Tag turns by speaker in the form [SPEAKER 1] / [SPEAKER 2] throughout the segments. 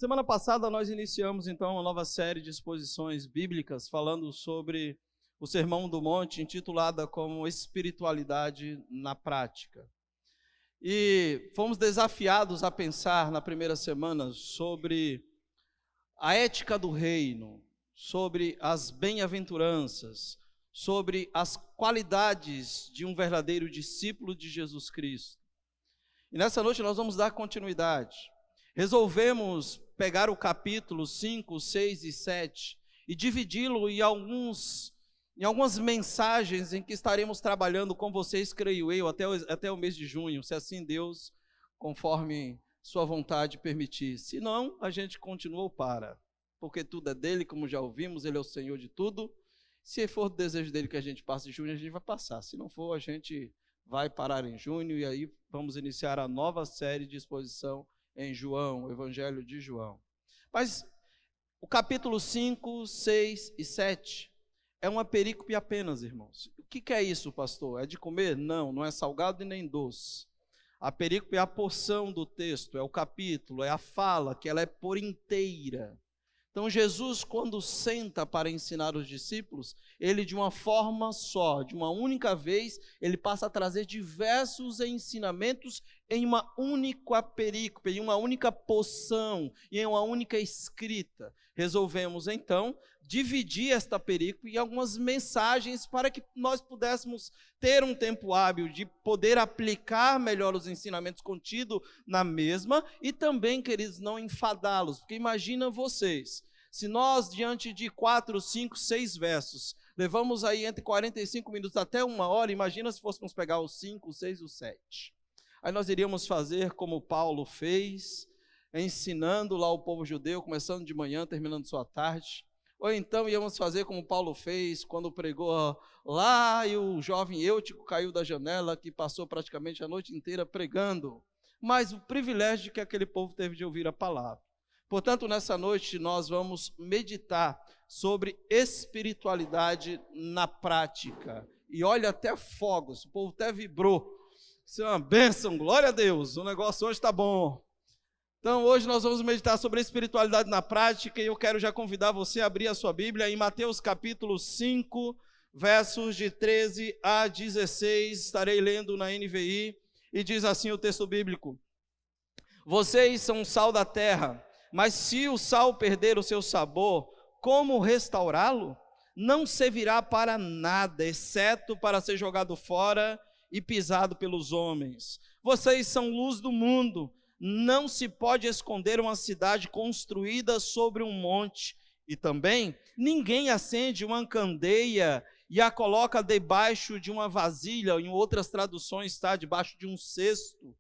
[SPEAKER 1] Semana passada nós iniciamos então uma nova série de exposições bíblicas falando sobre o Sermão do Monte, intitulada como Espiritualidade na Prática. E fomos desafiados a pensar na primeira semana sobre a ética do reino, sobre as bem-aventuranças, sobre as qualidades de um verdadeiro discípulo de Jesus Cristo. E nessa noite nós vamos dar continuidade. Resolvemos pegar o capítulo 5, 6 e 7 e dividi-lo em algumas mensagens em que estaremos trabalhando com vocês, creio eu, até o mês de junho, se assim Deus, conforme sua vontade permitir. Se não, a gente continua ou para, porque tudo é dele, como já ouvimos, ele é o Senhor de tudo. Se for do desejo dele que a gente passe em junho, a gente vai passar. Se não for, a gente vai parar em junho e aí vamos iniciar a nova série de exposição em João, o Evangelho de João. Mas o capítulo 5, 6 e 7 é uma perícope apenas, irmãos. O que é isso, pastor? É de comer? Não, não é salgado e nem doce. A perícope é a porção do texto, é o capítulo, é a fala, que ela é por inteira. Então Jesus, quando senta para ensinar os discípulos, ele de uma forma só, de uma única vez, ele passa a trazer diversos ensinamentos em uma única perícope, em uma única porção, em uma única escrita. Resolvemos então dividir esta perícope em algumas mensagens para que nós pudéssemos ter um tempo hábil de poder aplicar melhor os ensinamentos contidos na mesma e também, queridos, não enfadá-los, porque imagina vocês, se nós diante de 4, 5, 6 versos, levamos aí entre 45 minutos até 1 hora, imagina se fôssemos pegar os 5, os 6 e os 7. Aí nós iríamos fazer como Paulo fez, ensinando lá o povo judeu, começando de manhã, terminando sua tarde. Ou então íamos fazer como Paulo fez, quando pregou lá e o jovem Eutico caiu da janela, que passou praticamente a noite inteira pregando. Mas o privilégio que aquele povo teve de ouvir a palavra. Portanto, nessa noite nós vamos meditar sobre espiritualidade na prática. E olha, até fogos, o povo até vibrou. Isso é uma bênção, glória a Deus, o negócio hoje está bom. Então, hoje nós vamos meditar sobre a espiritualidade na prática e eu quero já convidar você a abrir a sua Bíblia em Mateus capítulo 5, versos de 13 a 16, estarei lendo na NVI, e diz assim o texto bíblico: Vocês são o sal da terra, mas se o sal perder o seu sabor, como restaurá-lo? Não servirá para nada, exceto para ser jogado fora e pisado pelos homens. Vocês são luz do mundo. Não se pode esconder uma cidade construída sobre um monte. E também, ninguém acende uma candeia e a coloca debaixo de uma vasilha, em outras traduções está debaixo de um cesto.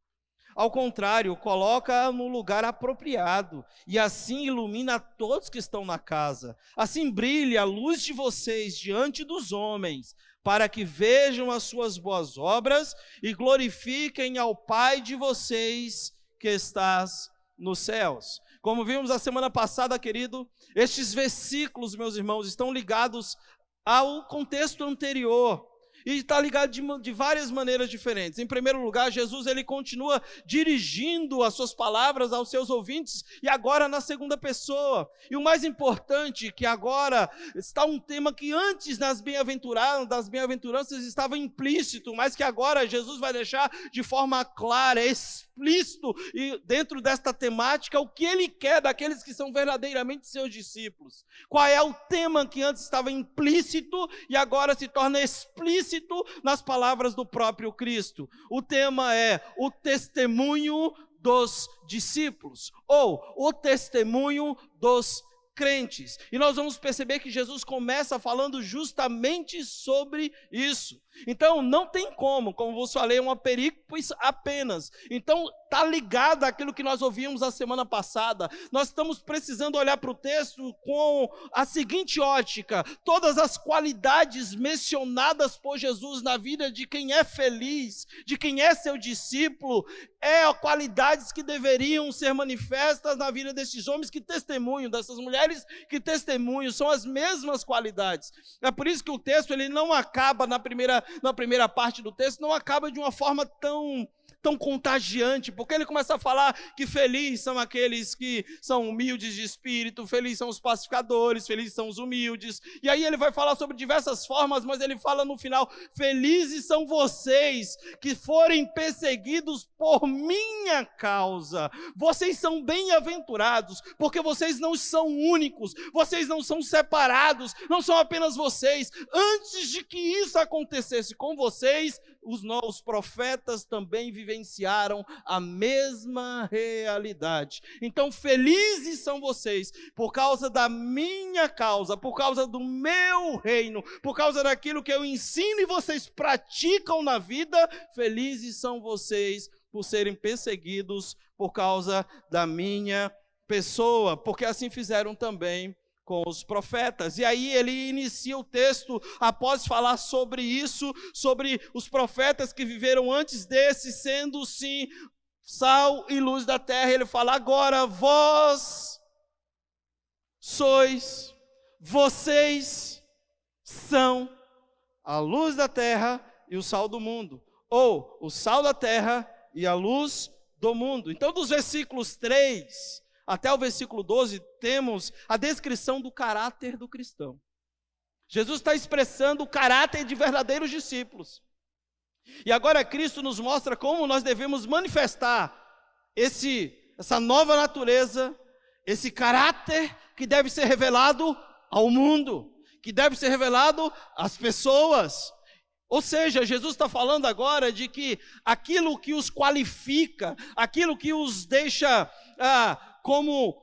[SPEAKER 1] Ao contrário, coloca no lugar apropriado, e assim ilumina todos que estão na casa. Assim brilhe a luz de vocês diante dos homens, para que vejam as suas boas obras e glorifiquem ao Pai de vocês que estás nos céus. Como vimos a semana passada, querido, estes versículos, meus irmãos, estão ligados ao contexto anterior. E está ligado de várias maneiras diferentes. Em primeiro lugar, Jesus ele continua dirigindo as suas palavras aos seus ouvintes, e agora na segunda pessoa. E o mais importante, que agora está um tema que antes das bem-aventuranças estava implícito, mas que agora Jesus vai deixar de forma clara, explícito, e dentro desta temática, o que ele quer daqueles que são verdadeiramente seus discípulos. Qual é o tema que antes estava implícito e agora se torna explícito nas palavras do próprio Cristo? O tema é o testemunho dos discípulos, ou o testemunho dos crentes. E nós vamos perceber que Jesus começa falando justamente sobre isso. Então, não tem como vos falei, uma perícope apenas. Então, está ligado àquilo que nós ouvimos a semana passada. Nós estamos precisando olhar para o texto com a seguinte ótica: todas as qualidades mencionadas por Jesus na vida de quem é feliz, de quem é seu discípulo, qualidades que deveriam ser manifestas na vida desses homens que testemunham, dessas mulheres que testemunham, são as mesmas qualidades. É por isso que o texto ele não acaba na primeira parte do texto, não acaba de uma forma tão contagiante, porque ele começa a falar que felizes são aqueles que são humildes de espírito, felizes são os pacificadores, felizes são os humildes, e aí ele vai falar sobre diversas formas, mas ele fala no final: felizes são vocês que forem perseguidos por minha causa. Vocês são bem-aventurados, porque vocês não são únicos, vocês não são separados, não são apenas vocês. Antes de que isso acontecesse com vocês, os profetas também vivenciaram a mesma realidade. Então, felizes são vocês por causa da minha causa, por causa do meu reino, por causa daquilo que eu ensino e vocês praticam na vida. Felizes são vocês por serem perseguidos por causa da minha pessoa, porque assim fizeram também com os profetas. E aí ele inicia o texto, após falar sobre isso, sobre os profetas que viveram antes desse, sendo sim sal e luz da terra. Ele fala: agora vocês são a luz da terra e o sal do mundo, ou o sal da terra e a luz do mundo. Então, dos versículos 3 até o versículo 12, temos a descrição do caráter do cristão. Jesus está expressando o caráter de verdadeiros discípulos. E agora Cristo nos mostra como nós devemos manifestar essa nova natureza, esse caráter que deve ser revelado ao mundo, que deve ser revelado às pessoas. Ou seja, Jesus está falando agora de que aquilo que os qualifica, aquilo que os deixa como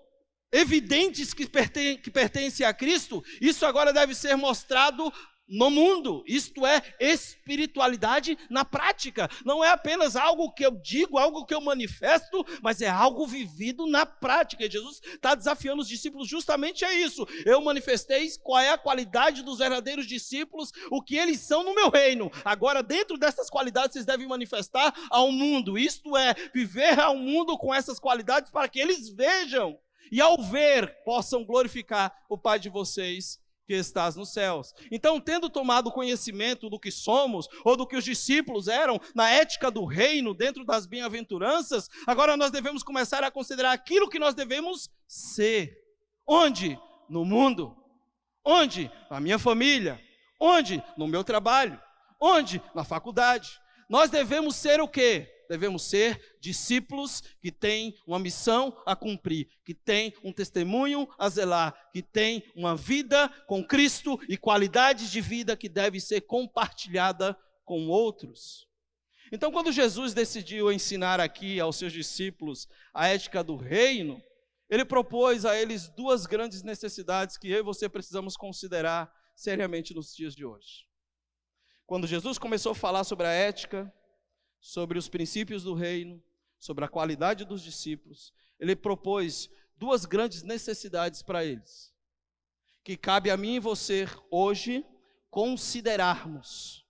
[SPEAKER 1] evidentes que pertencem a Cristo, isso agora deve ser mostrado no mundo. Isto é espiritualidade na prática. Não é apenas algo que eu digo, algo que eu manifesto, mas é algo vivido na prática. E Jesus está desafiando os discípulos justamente a isso. Eu manifestei qual é a qualidade dos verdadeiros discípulos, o que eles são no meu reino. Agora, dentro dessas qualidades, vocês devem manifestar ao mundo. Isto é, viver ao mundo com essas qualidades para que eles vejam e, ao ver, possam glorificar o Pai de vocês que estás nos céus. Então, tendo tomado conhecimento do que somos, ou do que os discípulos eram, na ética do reino, dentro das bem-aventuranças, agora nós devemos começar a considerar aquilo que nós devemos ser. Onde? No mundo. Onde? Na minha família. Onde? No meu trabalho. Onde? Na faculdade. Nós devemos ser o quê? Devemos ser discípulos que têm uma missão a cumprir, que têm um testemunho a zelar, que têm uma vida com Cristo e qualidades de vida que deve ser compartilhada com outros. Então, quando Jesus decidiu ensinar aqui aos seus discípulos a ética do reino, ele propôs a eles duas grandes necessidades que eu e você precisamos considerar seriamente nos dias de hoje. Quando Jesus começou a falar sobre a ética, sobre os princípios do reino, sobre a qualidade dos discípulos, ele propôs duas grandes necessidades para eles, que cabe a mim e você hoje considerarmos.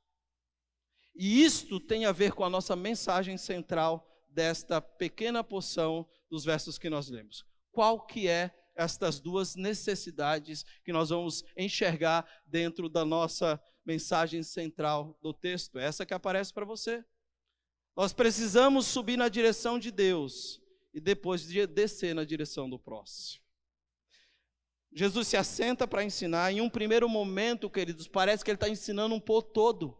[SPEAKER 1] E isto tem a ver com a nossa mensagem central desta pequena porção dos versos que nós lemos. Qual que é estas duas necessidades que nós vamos enxergar dentro da nossa mensagem central do texto? Essa que aparece para você. Nós precisamos subir na direção de Deus e depois descer na direção do próximo. Jesus se assenta para ensinar. Em um primeiro momento, queridos, parece que ele está ensinando um povo todo.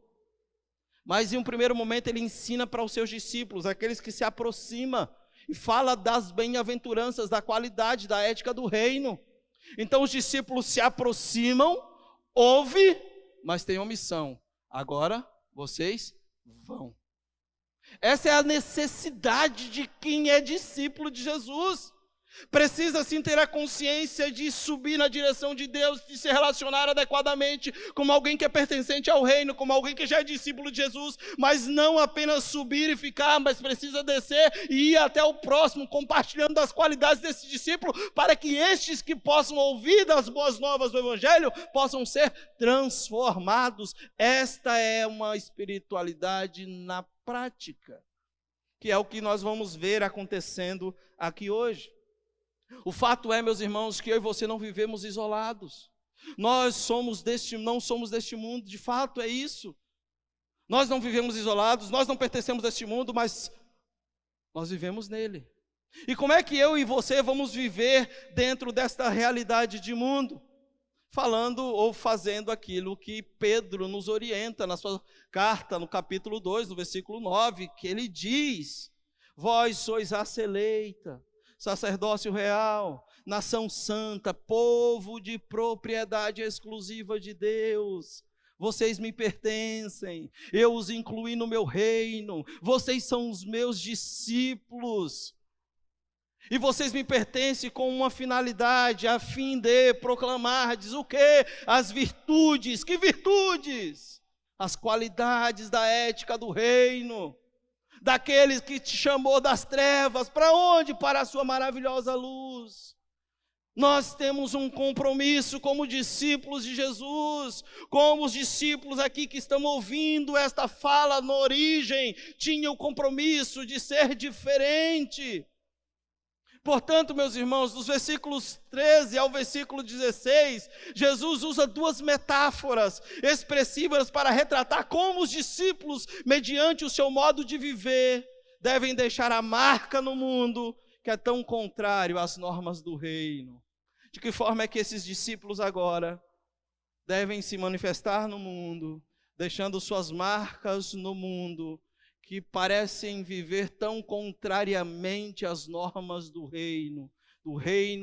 [SPEAKER 1] Mas em um primeiro momento ele ensina para os seus discípulos, aqueles que se aproximam, e fala das bem-aventuranças, da qualidade, da ética do reino. Então os discípulos se aproximam, ouvem, mas tem uma missão. Agora vocês vão. Essa é a necessidade de quem é discípulo de Jesus. Precisa sim ter a consciência de subir na direção de Deus, de se relacionar adequadamente como alguém que é pertencente ao reino, como alguém que já é discípulo de Jesus, mas não apenas subir e ficar, mas precisa descer e ir até o próximo, compartilhando das qualidades desse discípulo, para que estes que possam ouvir das boas novas do Evangelho, possam ser transformados. Esta é uma espiritualidade na prática, que é o que nós vamos ver acontecendo aqui hoje. O fato é, meus irmãos, que eu e você não vivemos isolados. Nós não somos deste mundo, de fato é isso. Nós não vivemos isolados, nós não pertencemos a este mundo, mas Nós vivemos nele. E como é que eu e você vamos viver dentro desta realidade de mundo? Falando ou fazendo aquilo que Pedro nos orienta na sua carta, no capítulo 2, no versículo 9, que ele diz: vós sois raça eleita, sacerdócio real, nação santa, povo de propriedade exclusiva de Deus. Vocês me pertencem, eu os incluí no meu reino, vocês são os meus discípulos. E vocês me pertencem com uma finalidade, a fim de proclamar, diz o quê? As virtudes. Que virtudes? As qualidades da ética do reino, daqueles que te chamou das trevas, para onde? Para a sua maravilhosa luz. Nós temos um compromisso como discípulos de Jesus, como os discípulos aqui que estão ouvindo esta fala na origem, tinham o compromisso de ser diferente. Portanto, meus irmãos, dos versículos 13 ao versículo 16, Jesus usa duas metáforas expressivas para retratar como os discípulos, mediante o seu modo de viver, devem deixar a marca no mundo que é tão contrário às normas do reino. De que forma é que esses discípulos agora devem se manifestar no mundo, deixando suas marcas no mundo, que parecem viver tão contrariamente às normas do reino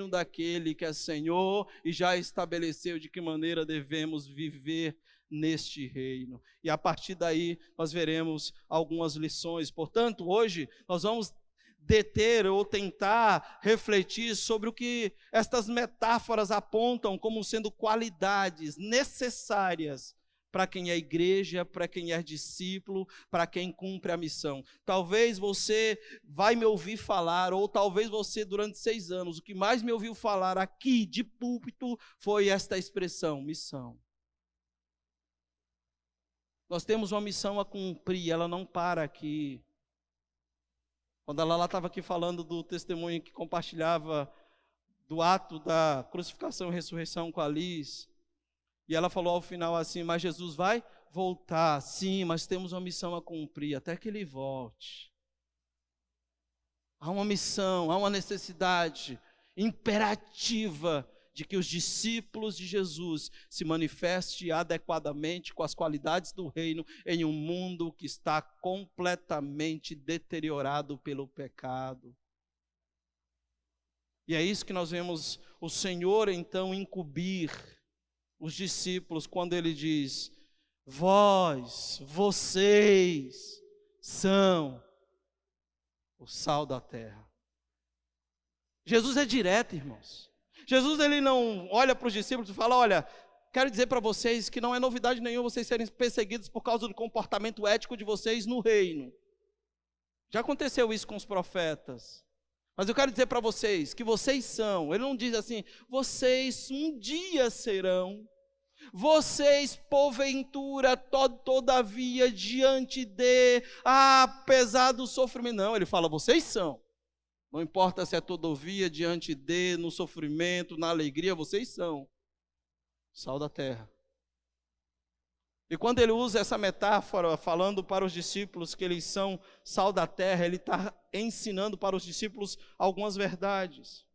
[SPEAKER 1] daquele que é Senhor e já estabeleceu de que maneira devemos viver neste reino. E a partir daí nós veremos algumas lições. Portanto, hoje nós vamos deter ou tentar refletir sobre o que estas metáforas apontam como sendo qualidades necessárias para quem é igreja, para quem é discípulo, para quem cumpre a missão. Talvez você vai me ouvir falar, ou talvez você durante 6 anos, o que mais me ouviu falar aqui de púlpito foi esta expressão, missão. Nós temos uma missão a cumprir, ela não para aqui. Quando a Lala estava aqui falando do testemunho que compartilhava do ato da crucificação e ressurreição com a Liz, e ela falou ao final assim: mas Jesus vai voltar, sim, mas temos uma missão a cumprir, até que Ele volte. Há uma missão, há uma necessidade imperativa de que os discípulos de Jesus se manifestem adequadamente com as qualidades do reino em um mundo que está completamente deteriorado pelo pecado. E é isso que nós vemos o Senhor então incumbir os discípulos quando Ele diz: vocês são o sal da terra. Jesus é direto, irmãos. Jesus, Ele não olha para os discípulos e fala: olha, quero dizer para vocês que não é novidade nenhuma vocês serem perseguidos por causa do comportamento ético de vocês no reino. Já aconteceu isso com os profetas. Mas eu quero dizer para vocês que vocês são. Ele não diz assim: vocês um dia serão. Vocês, porventura, todavia, diante de, apesar do sofrimento. Não, ele fala: vocês são. Não importa se é todavia, diante de, no sofrimento, na alegria, vocês são sal da terra. E quando ele usa essa metáfora, falando para os discípulos que eles são sal da terra, ele está ensinando para os discípulos algumas verdades.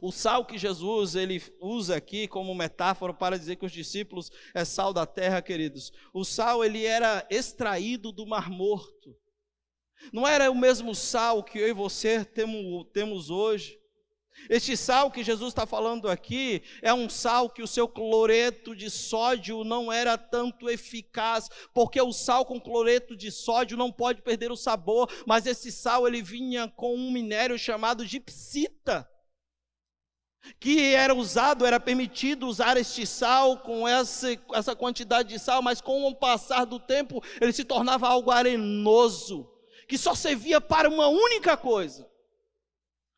[SPEAKER 1] O sal que Jesus ele usa aqui como metáfora para dizer que os discípulos é sal da terra, queridos. O sal ele era extraído do Mar Morto. Não era o mesmo sal que eu e você temos hoje. Este sal que Jesus está falando aqui é um sal que o seu cloreto de sódio não era tanto eficaz, porque o sal com cloreto de sódio não pode perder o sabor, mas esse sal ele vinha com um minério chamado gipsita, que era usado, era permitido usar este sal com essa quantidade de sal, mas com o passar do tempo ele se tornava algo arenoso, que só servia para uma única coisa: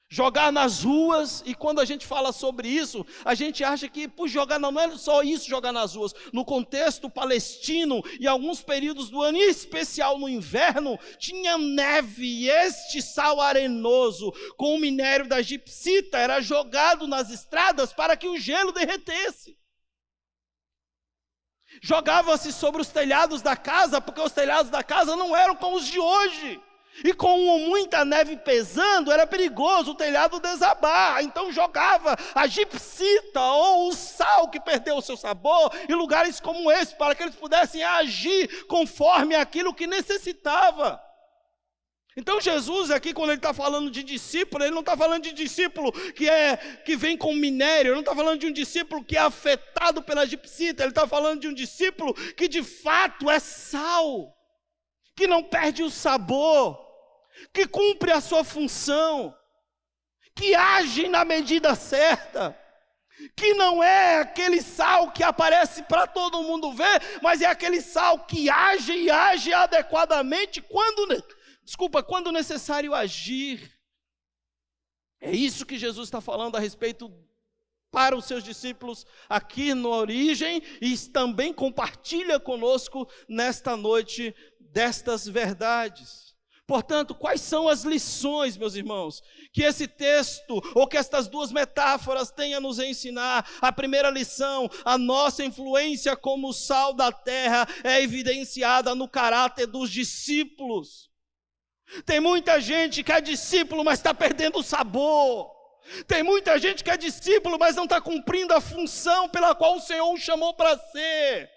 [SPEAKER 1] jogar nas ruas. E quando a gente fala sobre isso, a gente acha que por jogar não é só isso, jogar nas ruas. No contexto palestino, e alguns períodos do ano, em especial no inverno, tinha neve, e este sal arenoso com o minério da gipsita era jogado nas estradas para que o gelo derretesse. Jogava-se sobre os telhados da casa, porque os telhados da casa não eram como os de hoje. E com muita neve pesando, era perigoso o telhado desabar. Então jogava a gipsita ou o sal que perdeu o seu sabor em lugares como esse, para que eles pudessem agir conforme aquilo que necessitava. Então Jesus aqui, quando ele está falando de discípulo, ele não está falando de discípulo que vem com minério, ele não está falando de um discípulo que é afetado pela gipsita, ele está falando de um discípulo que de fato é sal, que não perde o sabor, que cumpre a sua função, que age na medida certa, que não é aquele sal que aparece para todo mundo ver, mas é aquele sal que age e age adequadamente quando necessário agir. É isso que Jesus está falando a respeito para os seus discípulos aqui na origem, e também compartilha conosco nesta noite destas verdades. Portanto, quais são as lições, meus irmãos, que esse texto, ou que estas duas metáforas têm a nos ensinar? A primeira lição: a nossa influência como sal da terra é evidenciada no caráter dos discípulos. Tem muita gente que é discípulo, mas está perdendo o sabor. Tem muita gente que é discípulo, mas não está cumprindo a função pela qual o Senhor o chamou para ser.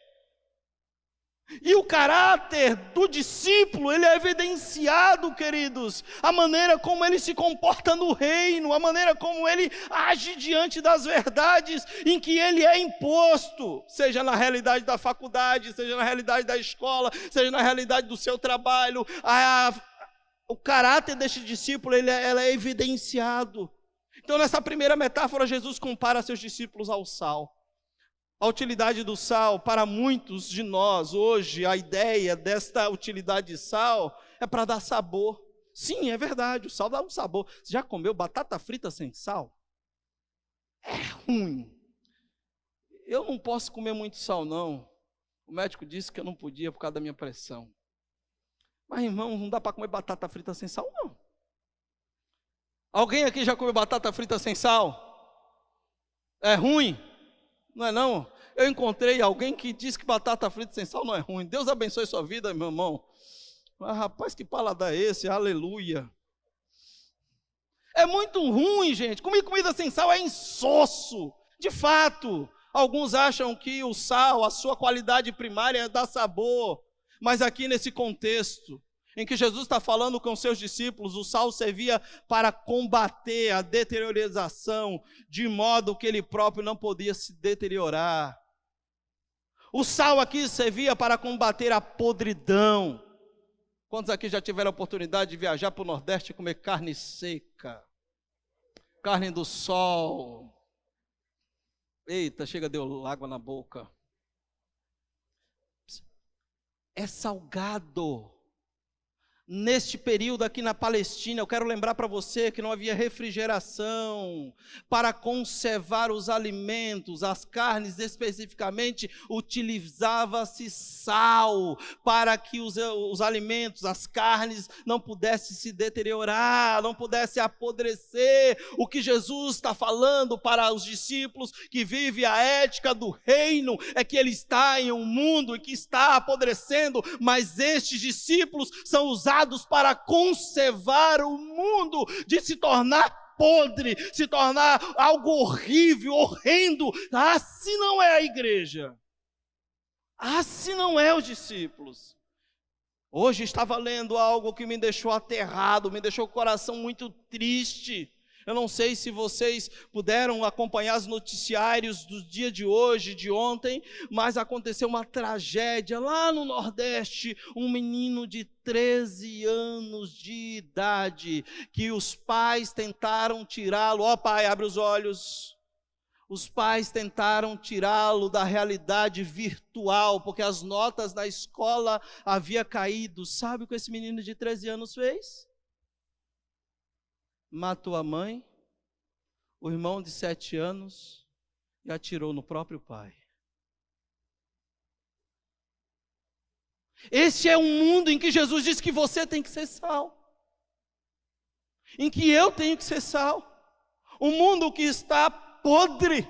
[SPEAKER 1] E o caráter do discípulo, ele é evidenciado, queridos, a maneira como ele se comporta no reino, a maneira como ele age diante das verdades em que ele é imposto, seja na realidade da faculdade, seja na realidade da escola, seja na realidade do seu trabalho. O caráter deste discípulo, ele é evidenciado. Então, nessa primeira metáfora, Jesus compara seus discípulos ao sal. A utilidade do sal, para muitos de nós, hoje, a ideia desta utilidade de sal é para dar sabor. Sim, é verdade, o sal dá um sabor. Você já comeu batata frita sem sal? É ruim. Eu não posso comer muito sal, não. O médico disse que eu não podia por causa da minha pressão. Mas, irmão, não dá para comer batata frita sem sal, não. Alguém aqui já comeu batata frita sem sal? É ruim? Não é não? Eu encontrei alguém que disse que batata frita sem sal não é ruim. Deus abençoe sua vida, meu irmão. Mas, rapaz, que paladar é esse? Aleluia. É muito ruim, gente. Comer comida sem sal é insosso. De fato, alguns acham que o sal, a sua qualidade primária é dar sabor. Mas aqui nesse contexto, em que Jesus está falando com seus discípulos, o sal servia para combater a deteriorização, de modo que ele próprio não podia se deteriorar. O sal aqui servia para combater a podridão. Quantos aqui já tiveram a oportunidade de viajar para o Nordeste e comer carne seca? Carne do sol. Eita, chega, deu água na boca. É salgado. Neste período aqui na Palestina, eu quero lembrar para você que não havia refrigeração para conservar os alimentos, as carnes especificamente, utilizava-se sal para que os alimentos, as carnes não pudessem se deteriorar, não pudessem apodrecer. O que Jesus está falando para os discípulos que vivem a ética do reino é que ele está em um mundo que está apodrecendo, mas estes discípulos são usados para conservar o mundo de se tornar podre, se tornar algo horrível, horrendo. Assim não é a igreja. Assim não é os discípulos. Hoje estava lendo algo que me deixou aterrado, me deixou o coração muito triste. Eu não sei se vocês puderam acompanhar os noticiários do dia de hoje, de ontem, mas aconteceu uma tragédia lá no Nordeste. Um menino de 13 anos de idade, que os pais tentaram tirá-lo. Ó, pai, abre os olhos. Os pais tentaram tirá-lo da realidade virtual, porque as notas da escola haviam caído. Sabe o que esse menino de 13 anos fez? Matou a mãe, o irmão de 7 anos e atirou no próprio pai. Esse é um mundo em que Jesus diz que você tem que ser sal, em que eu tenho que ser sal. Um mundo que está podre,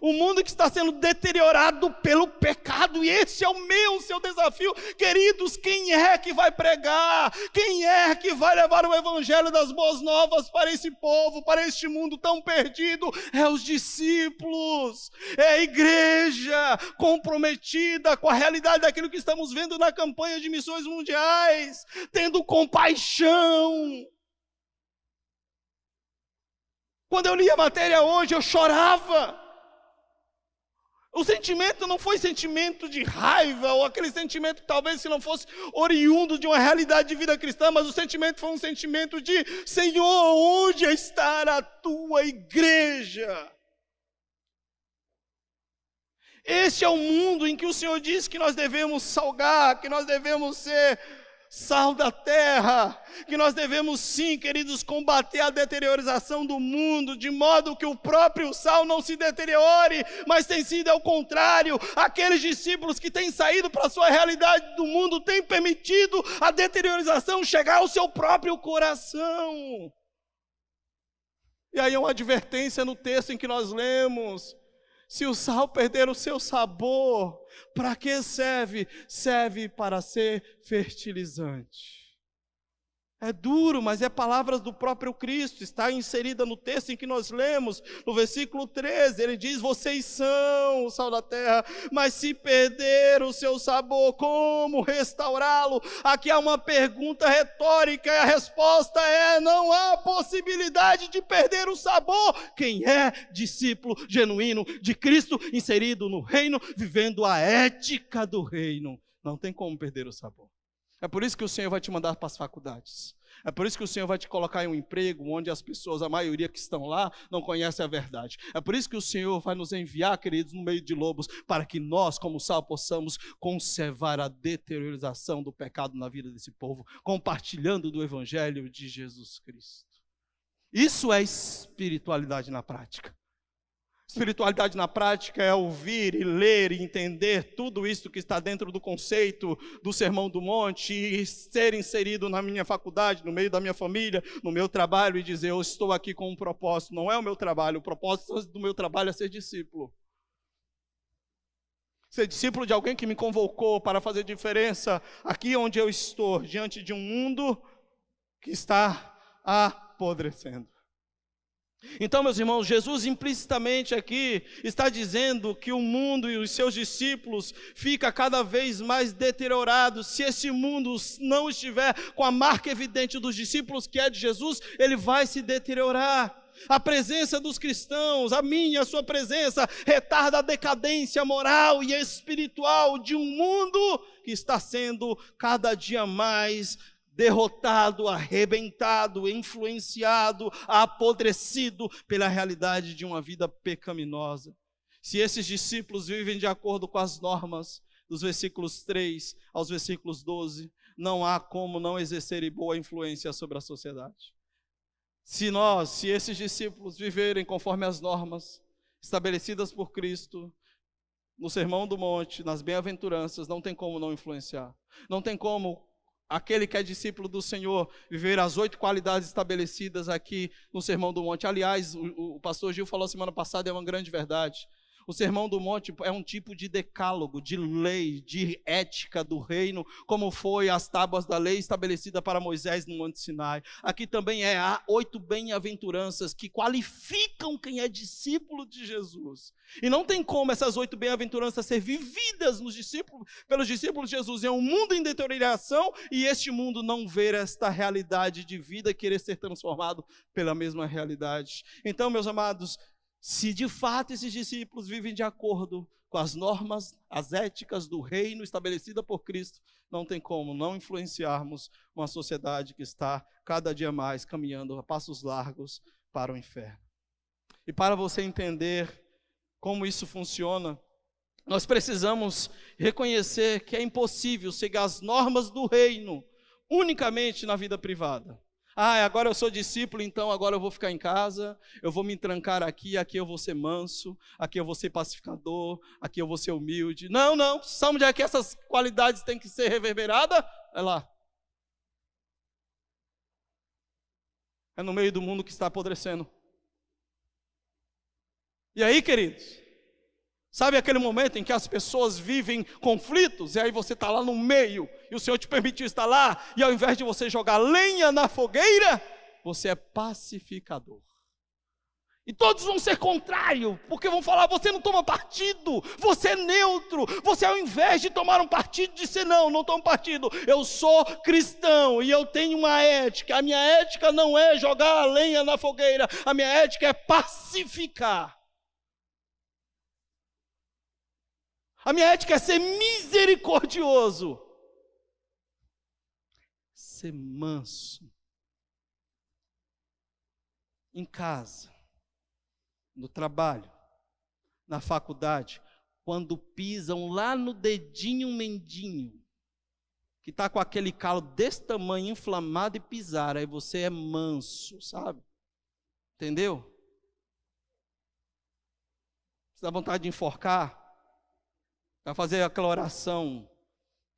[SPEAKER 1] Um mundo que está sendo deteriorado pelo pecado, e esse é o seu desafio. Queridos, quem é que vai pregar? Quem é que vai levar o evangelho das boas novas para esse povo, para este mundo tão perdido? É os discípulos, é a igreja comprometida com a realidade daquilo que estamos vendo na campanha de missões mundiais, tendo compaixão. Quando eu li a matéria hoje, eu chorava. O sentimento não foi sentimento de raiva, ou aquele sentimento que talvez se não fosse oriundo de uma realidade de vida cristã, mas o sentimento foi um sentimento de: Senhor, onde está a tua igreja? Este é o mundo em que o Senhor diz que nós devemos salgar, que nós devemos ser sal da terra, que nós devemos sim, queridos, combater a deteriorização do mundo, de modo que o próprio sal não se deteriore, mas tem sido ao contrário. Aqueles discípulos que têm saído para a sua realidade do mundo têm permitido a deteriorização chegar ao seu próprio coração. E aí é uma advertência no texto em que nós lemos: se o sal perder o seu sabor, para que serve? Serve para ser fertilizante. É duro, mas é palavras do próprio Cristo, está inserida no texto em que nós lemos, no versículo 13, ele diz: vocês são o sal da terra, mas se perder o seu sabor, como restaurá-lo? Aqui há uma pergunta retórica, e a resposta é: não há possibilidade de perder o sabor. Quem é discípulo genuíno de Cristo, inserido no reino, vivendo a ética do reino, não tem como perder o sabor. É por isso que o Senhor vai te mandar para as faculdades. É por isso que o Senhor vai te colocar em um emprego onde as pessoas, a maioria que estão lá, não conhecem a verdade. É por isso que o Senhor vai nos enviar, queridos, no meio de lobos, para que nós, como sal, possamos conservar a deteriorização do pecado na vida desse povo, compartilhando do Evangelho de Jesus Cristo. Isso é espiritualidade na prática. Espiritualidade na prática é ouvir e ler e entender tudo isso que está dentro do conceito do Sermão do Monte e ser inserido na minha faculdade, no meio da minha família, no meu trabalho e dizer: eu estou aqui com um propósito. Não é o meu trabalho, o propósito do meu trabalho é ser discípulo. Ser discípulo de alguém que me convocou para fazer diferença aqui onde eu estou, diante de um mundo que está apodrecendo. Então, meus irmãos, Jesus implicitamente aqui está dizendo que o mundo e os seus discípulos ficam cada vez mais deteriorados. Se esse mundo não estiver com a marca evidente dos discípulos, que é de Jesus, ele vai se deteriorar. A presença dos cristãos, a minha, a sua presença, retarda a decadência moral e espiritual de um mundo que está sendo cada dia mais derrotado, arrebentado, influenciado, apodrecido pela realidade de uma vida pecaminosa. Se esses discípulos vivem de acordo com as normas dos versículos 3 aos versículos 12, não há como não exercerem boa influência sobre a sociedade. Se esses discípulos viverem conforme as normas estabelecidas por Cristo, no Sermão do Monte, nas bem-aventuranças, não tem como não influenciar. Não tem como aquele que é discípulo do Senhor viver as 8 qualidades estabelecidas aqui no Sermão do Monte. Aliás, o pastor Gil falou semana passada, é uma grande verdade. O Sermão do Monte é um tipo de decálogo, de lei, de ética do reino, como foi as tábuas da lei estabelecida para Moisés no Monte Sinai. Aqui também há 8 bem-aventuranças que qualificam quem é discípulo de Jesus. E não tem como essas 8 bem-aventuranças ser vividas pelos discípulos de Jesus em um mundo em deterioração e este mundo não ver esta realidade de vida e querer ser transformado pela mesma realidade. Então, meus amados, se de fato esses discípulos vivem de acordo com as normas, as éticas do reino estabelecida por Cristo, não tem como não influenciarmos uma sociedade que está cada dia mais caminhando a passos largos para o inferno. E para você entender como isso funciona, nós precisamos reconhecer que é impossível seguir as normas do reino unicamente na vida privada. Agora eu sou discípulo, então agora eu vou ficar em casa, eu vou me trancar aqui eu vou ser manso, aqui eu vou ser pacificador, aqui eu vou ser humilde. Não, sabe onde é que essas qualidades têm que ser reverberadas? É lá. É no meio do mundo que está apodrecendo. E aí, queridos, Sabe aquele momento em que as pessoas vivem conflitos, e aí você está lá no meio, e o Senhor te permitiu estar lá, e ao invés de você jogar lenha na fogueira, você é pacificador. E todos vão ser contrários, porque vão falar, você não toma partido, você é neutro, você ao invés de tomar um partido, disse não tomo partido, eu sou cristão, e eu tenho uma ética, a minha ética não é jogar a lenha na fogueira, a minha ética é pacificar. A minha ética é ser misericordioso, ser manso, em casa, no trabalho, na faculdade, quando pisam lá no dedinho mendinho, que está com aquele calo desse tamanho, inflamado e pisar, aí você é manso, sabe? Entendeu? Você dá vontade de enforcar, para fazer aquela oração,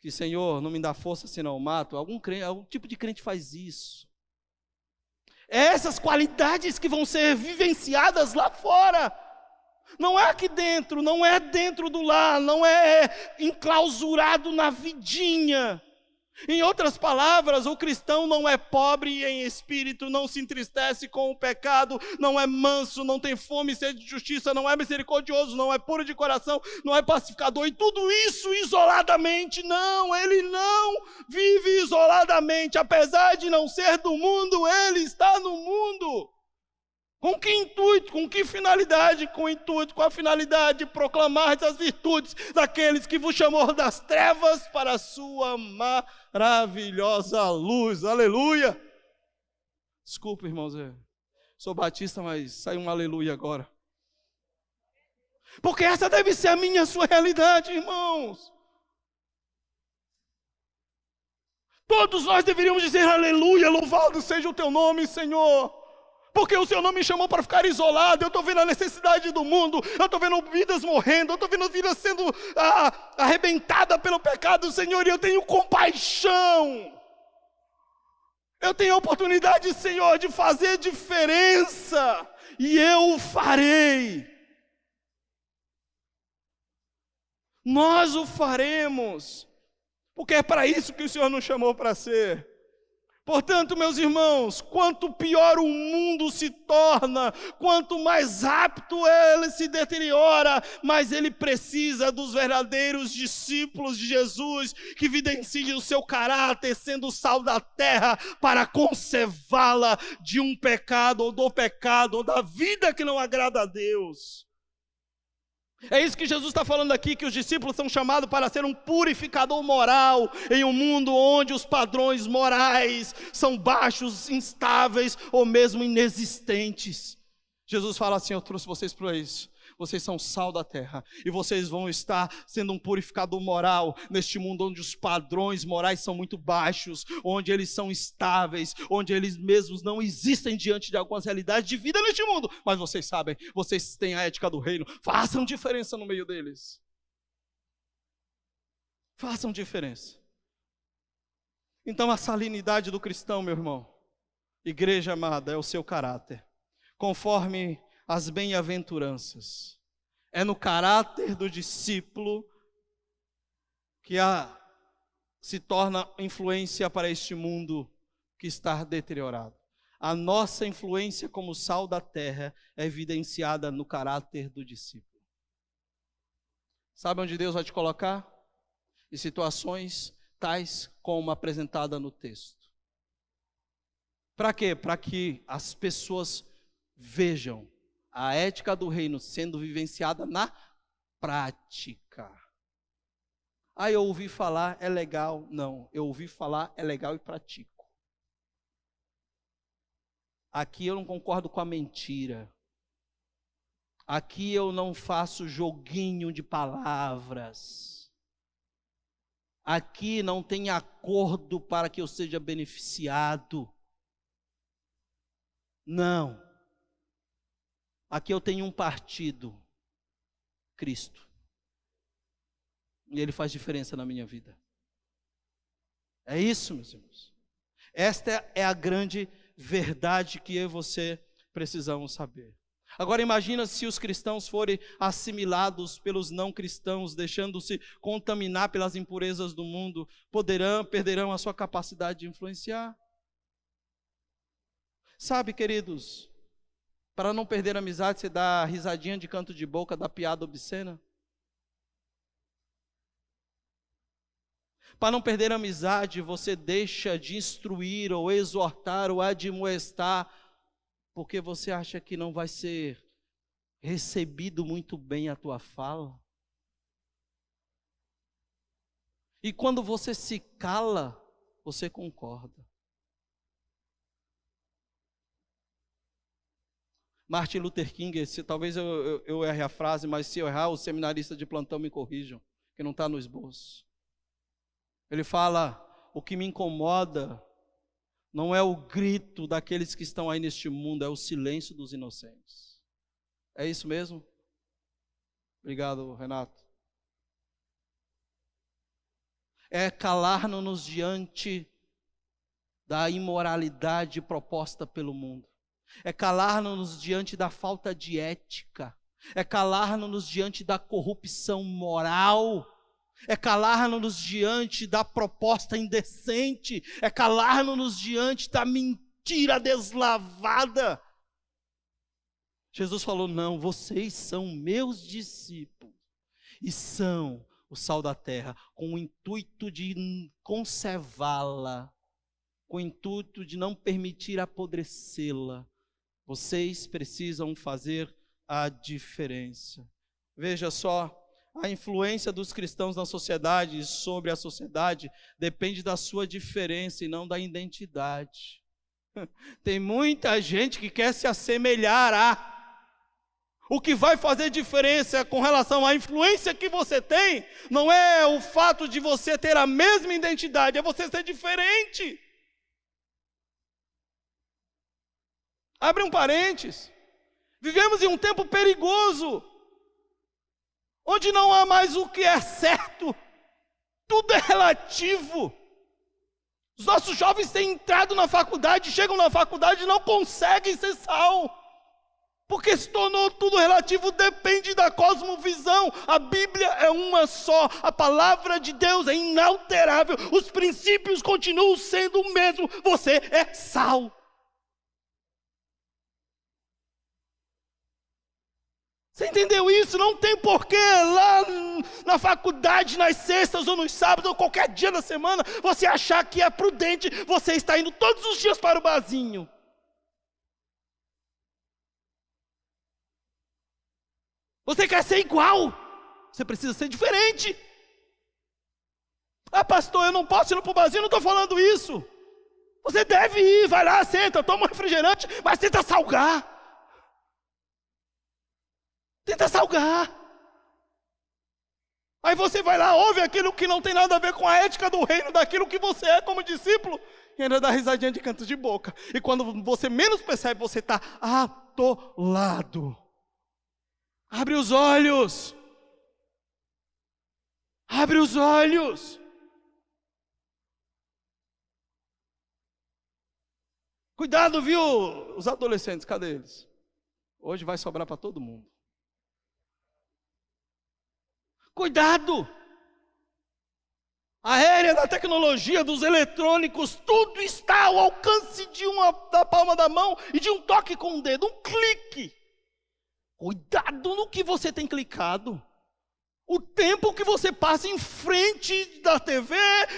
[SPEAKER 1] que Senhor, não me dá força senão eu mato. Algum tipo de crente faz isso. Essas qualidades que vão ser vivenciadas lá fora, não é aqui dentro, não é dentro do lar, não é enclausurado na vidinha. Em outras palavras, o cristão não é pobre em espírito, não se entristece com o pecado, não é manso, não tem fome e sede de justiça, não é misericordioso, não é puro de coração, não é pacificador, e tudo isso isoladamente. Não, ele não vive isoladamente, apesar de não ser do mundo, ele está no mundo. Com que intuito, com que finalidade? Com o intuito, com a finalidade de proclamar as virtudes daqueles que vos chamou das trevas para a sua maravilhosa luz. Aleluia! Desculpa, irmãos, sou batista, mas saiu um aleluia agora. Porque essa deve ser a minha e a sua realidade, irmãos. Todos nós deveríamos dizer aleluia, louvado seja o teu nome, Senhor. Porque o Senhor não me chamou para ficar isolado. Eu estou vendo a necessidade do mundo, eu estou vendo vidas morrendo, eu estou vendo vidas sendo arrebentadas pelo pecado, Senhor, e eu tenho compaixão. Eu tenho a oportunidade, Senhor, de fazer diferença, e eu o farei. Nós o faremos, porque é para isso que o Senhor nos chamou para ser. Portanto, meus irmãos, quanto pior o mundo se torna, quanto mais rápido ele se deteriora, mais ele precisa dos verdadeiros discípulos de Jesus, que evidenciem o seu caráter, sendo o sal da terra, para conservá-la de um pecado, ou do pecado, ou da vida que não agrada a Deus. É isso que Jesus está falando aqui, que os discípulos são chamados para ser um purificador moral em um mundo onde os padrões morais são baixos, instáveis ou mesmo inexistentes. Jesus fala assim, eu trouxe vocês para isso. Vocês são sal da terra e vocês vão estar sendo um purificador moral neste mundo onde os padrões morais são muito baixos, onde eles são instáveis, onde eles mesmos não existem diante de algumas realidades de vida neste mundo. Mas vocês sabem, vocês têm a ética do reino, façam diferença no meio deles. Façam diferença. Então a salinidade do cristão, meu irmão, igreja amada, é o seu caráter, conforme as bem-aventuranças. É no caráter do discípulo que se torna influência para este mundo que está deteriorado. A nossa influência como sal da terra é evidenciada no caráter do discípulo. Sabe onde Deus vai te colocar? Em situações tais como apresentada no texto. Para quê? Para que as pessoas vejam a ética do reino sendo vivenciada na prática. Eu ouvi falar, é legal. Não, eu ouvi falar, é legal e pratico. Aqui eu não concordo com a mentira. Aqui eu não faço joguinho de palavras. Aqui não tem acordo para que eu seja beneficiado. Não. Aqui eu tenho um partido, Cristo. E Ele faz diferença na minha vida. É isso, meus irmãos. Esta é a grande verdade que eu e você precisamos saber. Agora imagina se os cristãos forem assimilados pelos não cristãos, deixando-se contaminar pelas impurezas do mundo, perderão a sua capacidade de influenciar. Sabe, queridos, para não perder a amizade, você dá risadinha de canto de boca, dá piada obscena. Para não perder a amizade, você deixa de instruir, ou exortar, ou admoestar, porque você acha que não vai ser recebido muito bem a tua fala. E quando você se cala, você concorda. Martin Luther King, talvez eu erre a frase, mas se eu errar, os seminaristas de plantão me corrijam, que não está no esboço. Ele fala, o que me incomoda não é o grito daqueles que estão aí neste mundo, é o silêncio dos inocentes. É isso mesmo? Obrigado, Renato. É calar-nos diante da imoralidade proposta pelo mundo. É calar-nos diante da falta de ética. É calar-nos diante da corrupção moral. É calar-nos diante da proposta indecente. É calar-nos diante da mentira deslavada. Jesus falou, não, vocês são meus discípulos. E são o sal da terra, com o intuito de conservá-la. Com o intuito de não permitir apodrecê-la. Vocês precisam fazer a diferença. Veja só, a influência dos cristãos na sociedade e sobre a sociedade depende da sua diferença e não da identidade. Tem muita gente que quer se assemelhar a. O que vai fazer diferença com relação à influência que você tem, não é o fato de você ter a mesma identidade, é você ser diferente. Abre um parênteses. Vivemos em um tempo perigoso, onde não há mais o que é certo, tudo é relativo. Os nossos jovens têm entrado na faculdade, chegam na faculdade e não conseguem ser sal, porque se tornou tudo relativo, depende da cosmovisão. A Bíblia é uma só, a palavra de Deus é inalterável, os princípios continuam sendo o mesmo, você é sal. Você entendeu isso? Não tem porquê lá na faculdade, nas sextas ou nos sábados, ou qualquer dia da semana, você achar que é prudente você estar indo todos os dias para o barzinho. Você quer ser igual, você precisa ser diferente. Ah, pastor, eu não posso ir para o barzinho, não estou falando isso. Você deve ir, vai lá, senta, toma um refrigerante, mas tenta salgar. Tenta salgar. Aí você vai lá, ouve aquilo que não tem nada a ver com a ética do reino, daquilo que você é como discípulo, e ainda dá risadinha de canto de boca. E quando você menos percebe, você está atolado. Abre os olhos. Abre os olhos. Cuidado, viu, os adolescentes, cadê eles? Hoje vai sobrar para todo mundo. Cuidado! A era da tecnologia, dos eletrônicos, tudo está ao alcance da palma da mão e de um toque com o dedo, um clique. Cuidado no que você tem clicado. O tempo que você passa em frente da TV,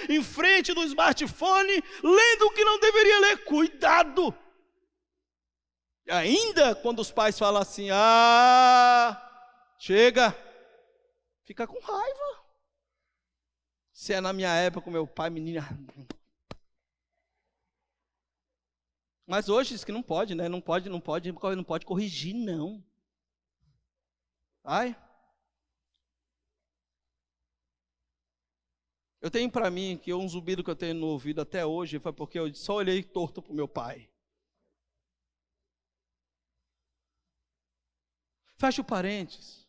[SPEAKER 1] em frente do smartphone, lendo o que não deveria ler, cuidado! E ainda quando os pais falam assim, chega, fica com raiva. Se é na minha época, meu pai, menina. Mas hoje diz que não pode, né? Não pode corrigir, não. Ai. Eu tenho para mim que um zumbido que eu tenho no ouvido até hoje foi porque eu só olhei torto para o meu pai. Fecha o parênteses.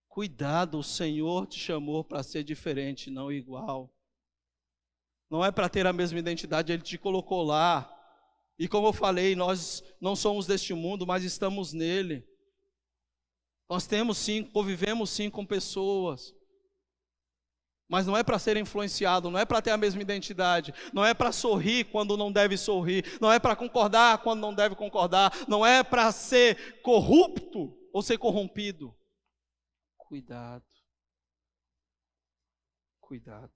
[SPEAKER 1] Cuidado, o Senhor te chamou para ser diferente, não igual. Não é para ter a mesma identidade, Ele te colocou lá E como eu falei, nós não somos deste mundo, mas estamos nele. Nós temos sim, convivemos sim com pessoas, mas não é para ser influenciado, não é para ter a mesma identidade, não é para sorrir quando não deve sorrir, não é para concordar quando não deve concordar, não é para ser corrupto ou ser corrompido. Cuidado. Cuidado.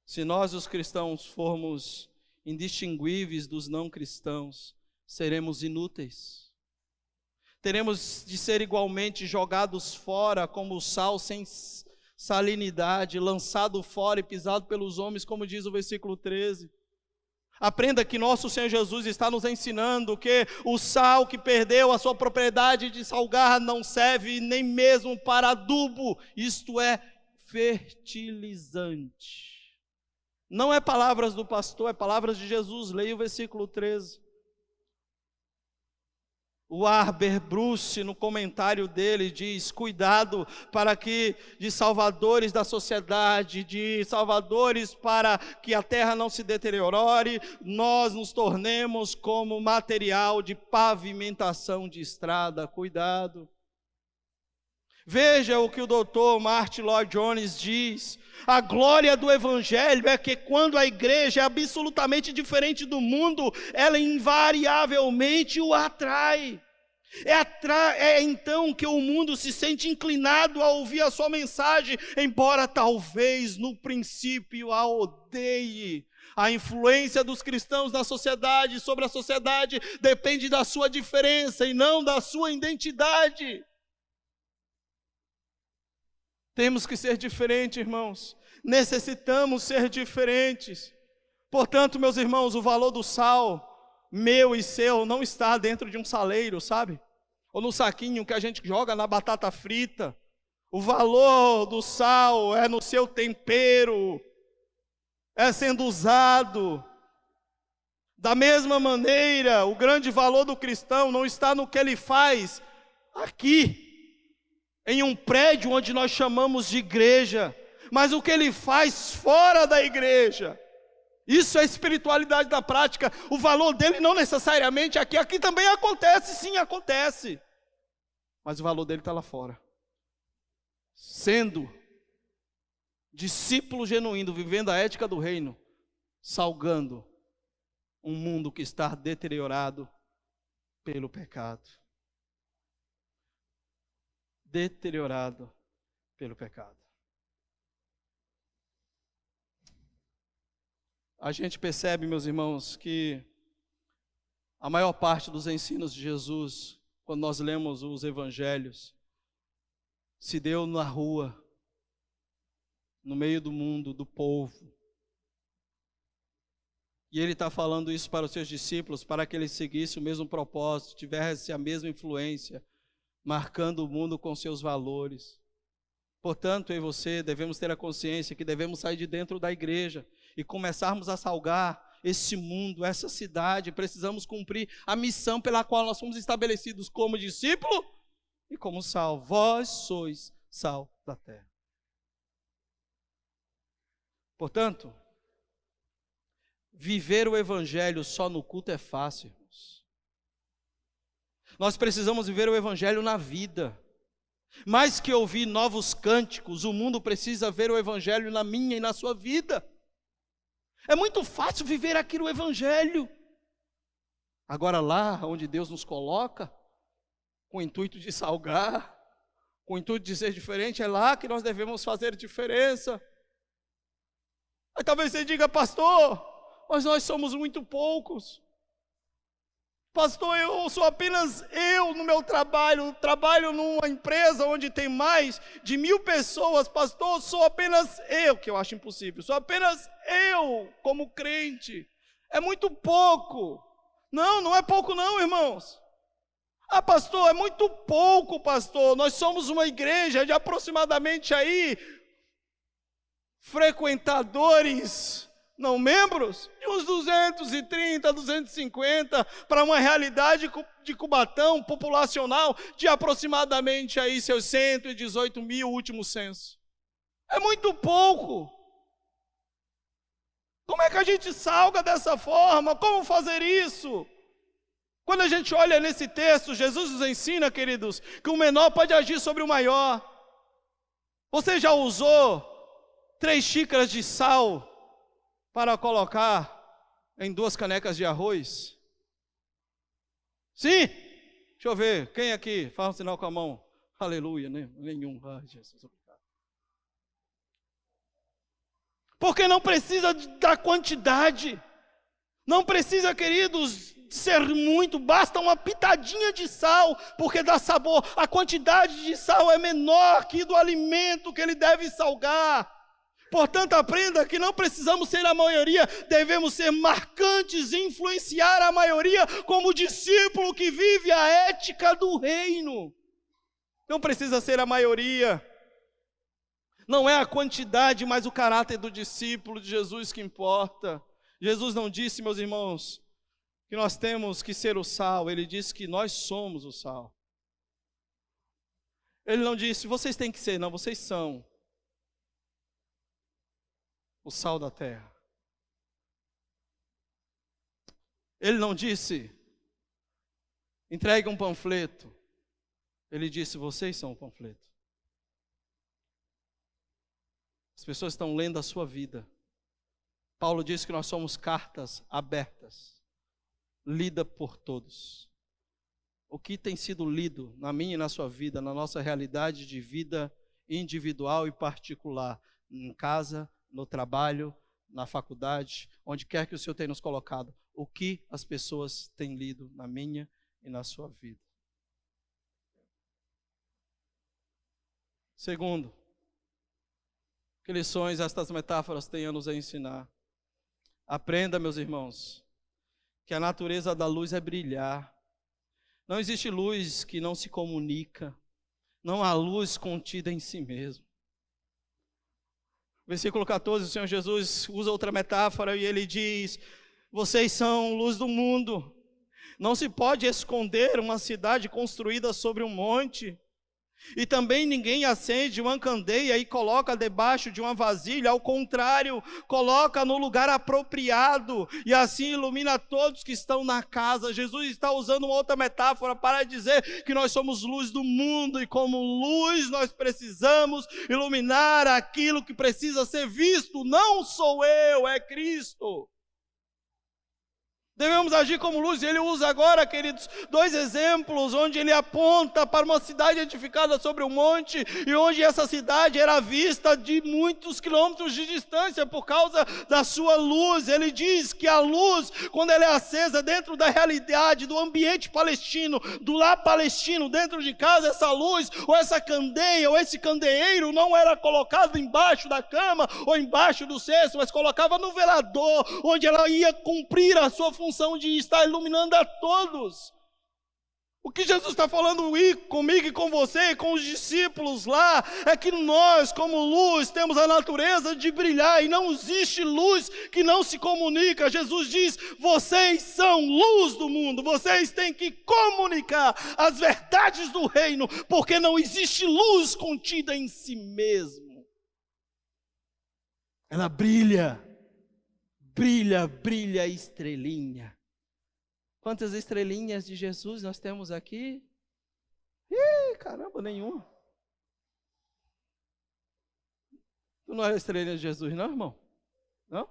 [SPEAKER 1] Se nós, os cristãos, formos indistinguíveis dos não cristãos, seremos inúteis. Teremos de ser igualmente jogados fora como o sal sem salinidade, lançado fora e pisado pelos homens, como diz o versículo 13. Aprenda que nosso Senhor Jesus está nos ensinando que o sal que perdeu a sua propriedade de salgar não serve nem mesmo para adubo, isto é, fertilizante. Não é palavras do pastor, é palavras de Jesus. Leia o versículo 13. O Arber Bruce, no comentário dele, diz: cuidado para que de salvadores da sociedade, de salvadores para que a terra não se deteriore, nós nos tornemos como material de pavimentação de estrada. Cuidado. Veja o que o doutor Martin Lloyd Jones diz: a glória do evangelho é que quando a igreja é absolutamente diferente do mundo, ela invariavelmente o atrai. É então que o mundo se sente inclinado a ouvir a sua mensagem, embora talvez no princípio a odeie. A influência dos cristãos na sociedade, sobre a sociedade, depende da sua diferença e não da sua identidade. Temos que ser diferentes, irmãos. Necessitamos ser diferentes. Portanto, meus irmãos, o valor do sal, meu e seu, não está dentro de um saleiro, sabe? Ou no saquinho que a gente joga na batata frita. O valor do sal é no seu tempero, é sendo usado. Da mesma maneira, o grande valor do cristão não está no que ele faz aqui, em um prédio onde nós chamamos de igreja, mas o que ele faz fora da igreja. Isso é espiritualidade da prática. O valor dele não necessariamente aqui também acontece, sim, acontece, mas o valor dele está lá fora, sendo discípulo genuíno, vivendo a ética do reino, salgando um mundo que está deteriorado pelo pecado. Deteriorado pelo pecado. A gente percebe, meus irmãos, que a maior parte dos ensinos de Jesus, quando nós lemos os evangelhos, se deu na rua, no meio do mundo, do povo. E ele está falando isso para os seus discípulos, para que eles seguissem o mesmo propósito, tivessem a mesma influência, marcando o mundo com seus valores. Portanto, eu e você devemos ter a consciência que devemos sair de dentro da igreja e começarmos a salgar esse mundo, essa cidade. Precisamos cumprir a missão pela qual nós fomos estabelecidos como discípulo e como sal. Vós sois sal da terra. Portanto, viver o evangelho só no culto é fácil, irmãos. Nós precisamos viver o evangelho na vida. Mais que ouvir novos cânticos, o mundo precisa ver o evangelho na minha e na sua vida. É muito fácil viver aqui no evangelho. Agora lá onde Deus nos coloca, com o intuito de salgar, com o intuito de ser diferente, é lá que nós devemos fazer diferença. Aí talvez você diga: pastor, mas nós somos muito poucos. Pastor, eu sou apenas eu no meu trabalho numa empresa onde tem mais de 1.000 pessoas. Pastor, sou apenas eu, que eu acho impossível, sou apenas eu como crente. É muito pouco. Não, não é pouco não, irmãos. Ah, pastor, é muito pouco, pastor. Nós somos uma igreja de aproximadamente aí frequentadores, não membros, de uns 230, 250, para uma realidade de Cubatão populacional de aproximadamente aí seus 118 mil, último censo. É muito pouco. Como é que a gente salga dessa forma? Como fazer isso? Quando a gente olha nesse texto, Jesus nos ensina, queridos, que o menor pode agir sobre o maior. Você já usou 3 xícaras de sal para colocar em 2 canecas de arroz? Sim? Deixa eu ver, quem aqui? Fala um sinal com a mão. Aleluia, né? Nenhum. Ai, Jesus. Porque não precisa da quantidade. Não precisa, queridos, ser muito. Basta uma pitadinha de sal, porque dá sabor. A quantidade de sal é menor que do alimento que ele deve salgar. Portanto, aprenda que não precisamos ser a maioria, devemos ser marcantes e influenciar a maioria como discípulo que vive a ética do reino. Não precisa ser a maioria. Não é a quantidade, mas o caráter do discípulo de Jesus que importa. Jesus não disse, meus irmãos, que nós temos que ser o sal. Ele disse que nós somos o sal. Ele não disse, vocês têm que ser, não, vocês são o sal da terra. Ele não disse, entregue um panfleto. Ele disse, vocês são o panfleto. As pessoas estão lendo a sua vida. Paulo diz que nós somos cartas abertas, lida por todos. O que tem sido lido na minha e na sua vida, na nossa realidade de vida individual e particular, em casa, no trabalho, na faculdade, onde quer que o Senhor tenha nos colocado, o que as pessoas têm lido na minha e na sua vida. Segundo, que lições estas metáforas têm a nos ensinar? Aprenda, meus irmãos, que a natureza da luz é brilhar. Não existe luz que não se comunica. Não há luz contida em si mesmo. Versículo 14, o Senhor Jesus usa outra metáfora e ele diz, vocês são luz do mundo. Não se pode esconder uma cidade construída sobre um monte. E também ninguém acende uma candeia e coloca debaixo de uma vasilha, ao contrário, coloca no lugar apropriado e assim ilumina todos que estão na casa. Jesus está usando uma outra metáfora para dizer que nós somos luz do mundo e como luz nós precisamos iluminar aquilo que precisa ser visto. Não sou eu, é Cristo. Devemos agir como luz. Ele usa agora, queridos, 2 exemplos, onde ele aponta para uma cidade edificada sobre um monte, e onde essa cidade era vista de muitos quilômetros de distância, por causa da sua luz. Ele diz que a luz, quando ela é acesa dentro da realidade, do ambiente palestino, do lar palestino, dentro de casa, essa luz, ou essa candeia, ou esse candeeiro, não era colocado embaixo da cama, ou embaixo do cesto, mas colocava no velador, onde ela ia cumprir a sua função de estar iluminando a todos. O que Jesus está falando comigo e com você e com os discípulos lá, é que nós, como luz, temos a natureza de brilhar, e não existe luz que não se comunica. Jesus diz, vocês são luz do mundo, vocês têm que comunicar as verdades do reino, porque não existe luz contida em si mesmo. Ela brilha. Brilha, brilha a estrelinha. Quantas estrelinhas de Jesus nós temos aqui? Caramba, nenhuma. Tu não é a estrelinha de Jesus, não, irmão? Não?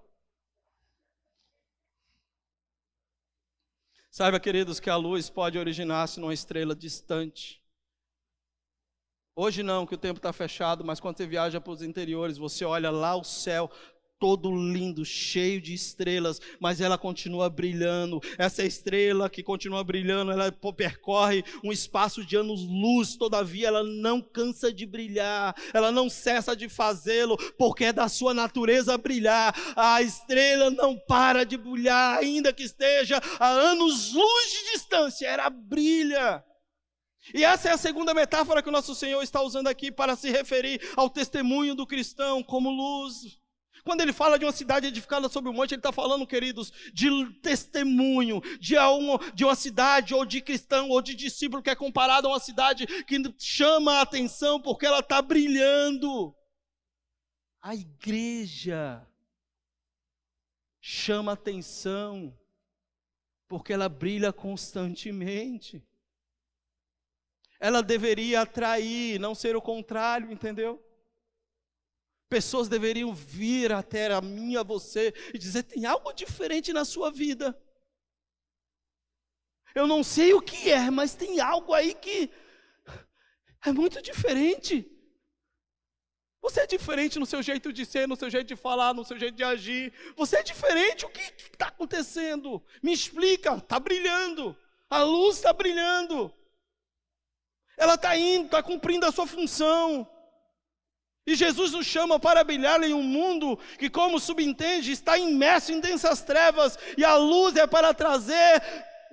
[SPEAKER 1] Saiba, queridos, que a luz pode originar-se numa estrela distante. Hoje não, que o tempo está fechado, mas quando você viaja para os interiores, você olha lá o céu, todo lindo, cheio de estrelas, mas ela continua brilhando. Essa estrela que continua brilhando, ela percorre um espaço de anos-luz, todavia ela não cansa de brilhar, ela não cessa de fazê-lo, porque é da sua natureza brilhar. A estrela não para de brilhar, ainda que esteja a anos-luz de distância, ela brilha. E essa é a segunda metáfora que o nosso Senhor está usando aqui para se referir ao testemunho do cristão como luz. Quando ele fala de uma cidade edificada sobre um monte, ele está falando, queridos, de testemunho, de uma cidade, ou de cristão, ou de discípulo, que é comparado a uma cidade que chama a atenção, porque ela está brilhando. A igreja chama atenção, porque ela brilha constantemente. Ela deveria atrair, não ser o contrário, entendeu? Pessoas deveriam vir até a mim, a você, e dizer: tem algo diferente na sua vida. Eu não sei o que é, mas tem algo aí que é muito diferente. Você é diferente no seu jeito de ser, no seu jeito de falar, no seu jeito de agir. Você é diferente, o que está acontecendo? Me explica, está brilhando. A luz está brilhando. Ela está indo, está cumprindo a sua função. E Jesus nos chama para brilhar em um mundo que, como subentende, está imerso em densas trevas. E a luz é para trazer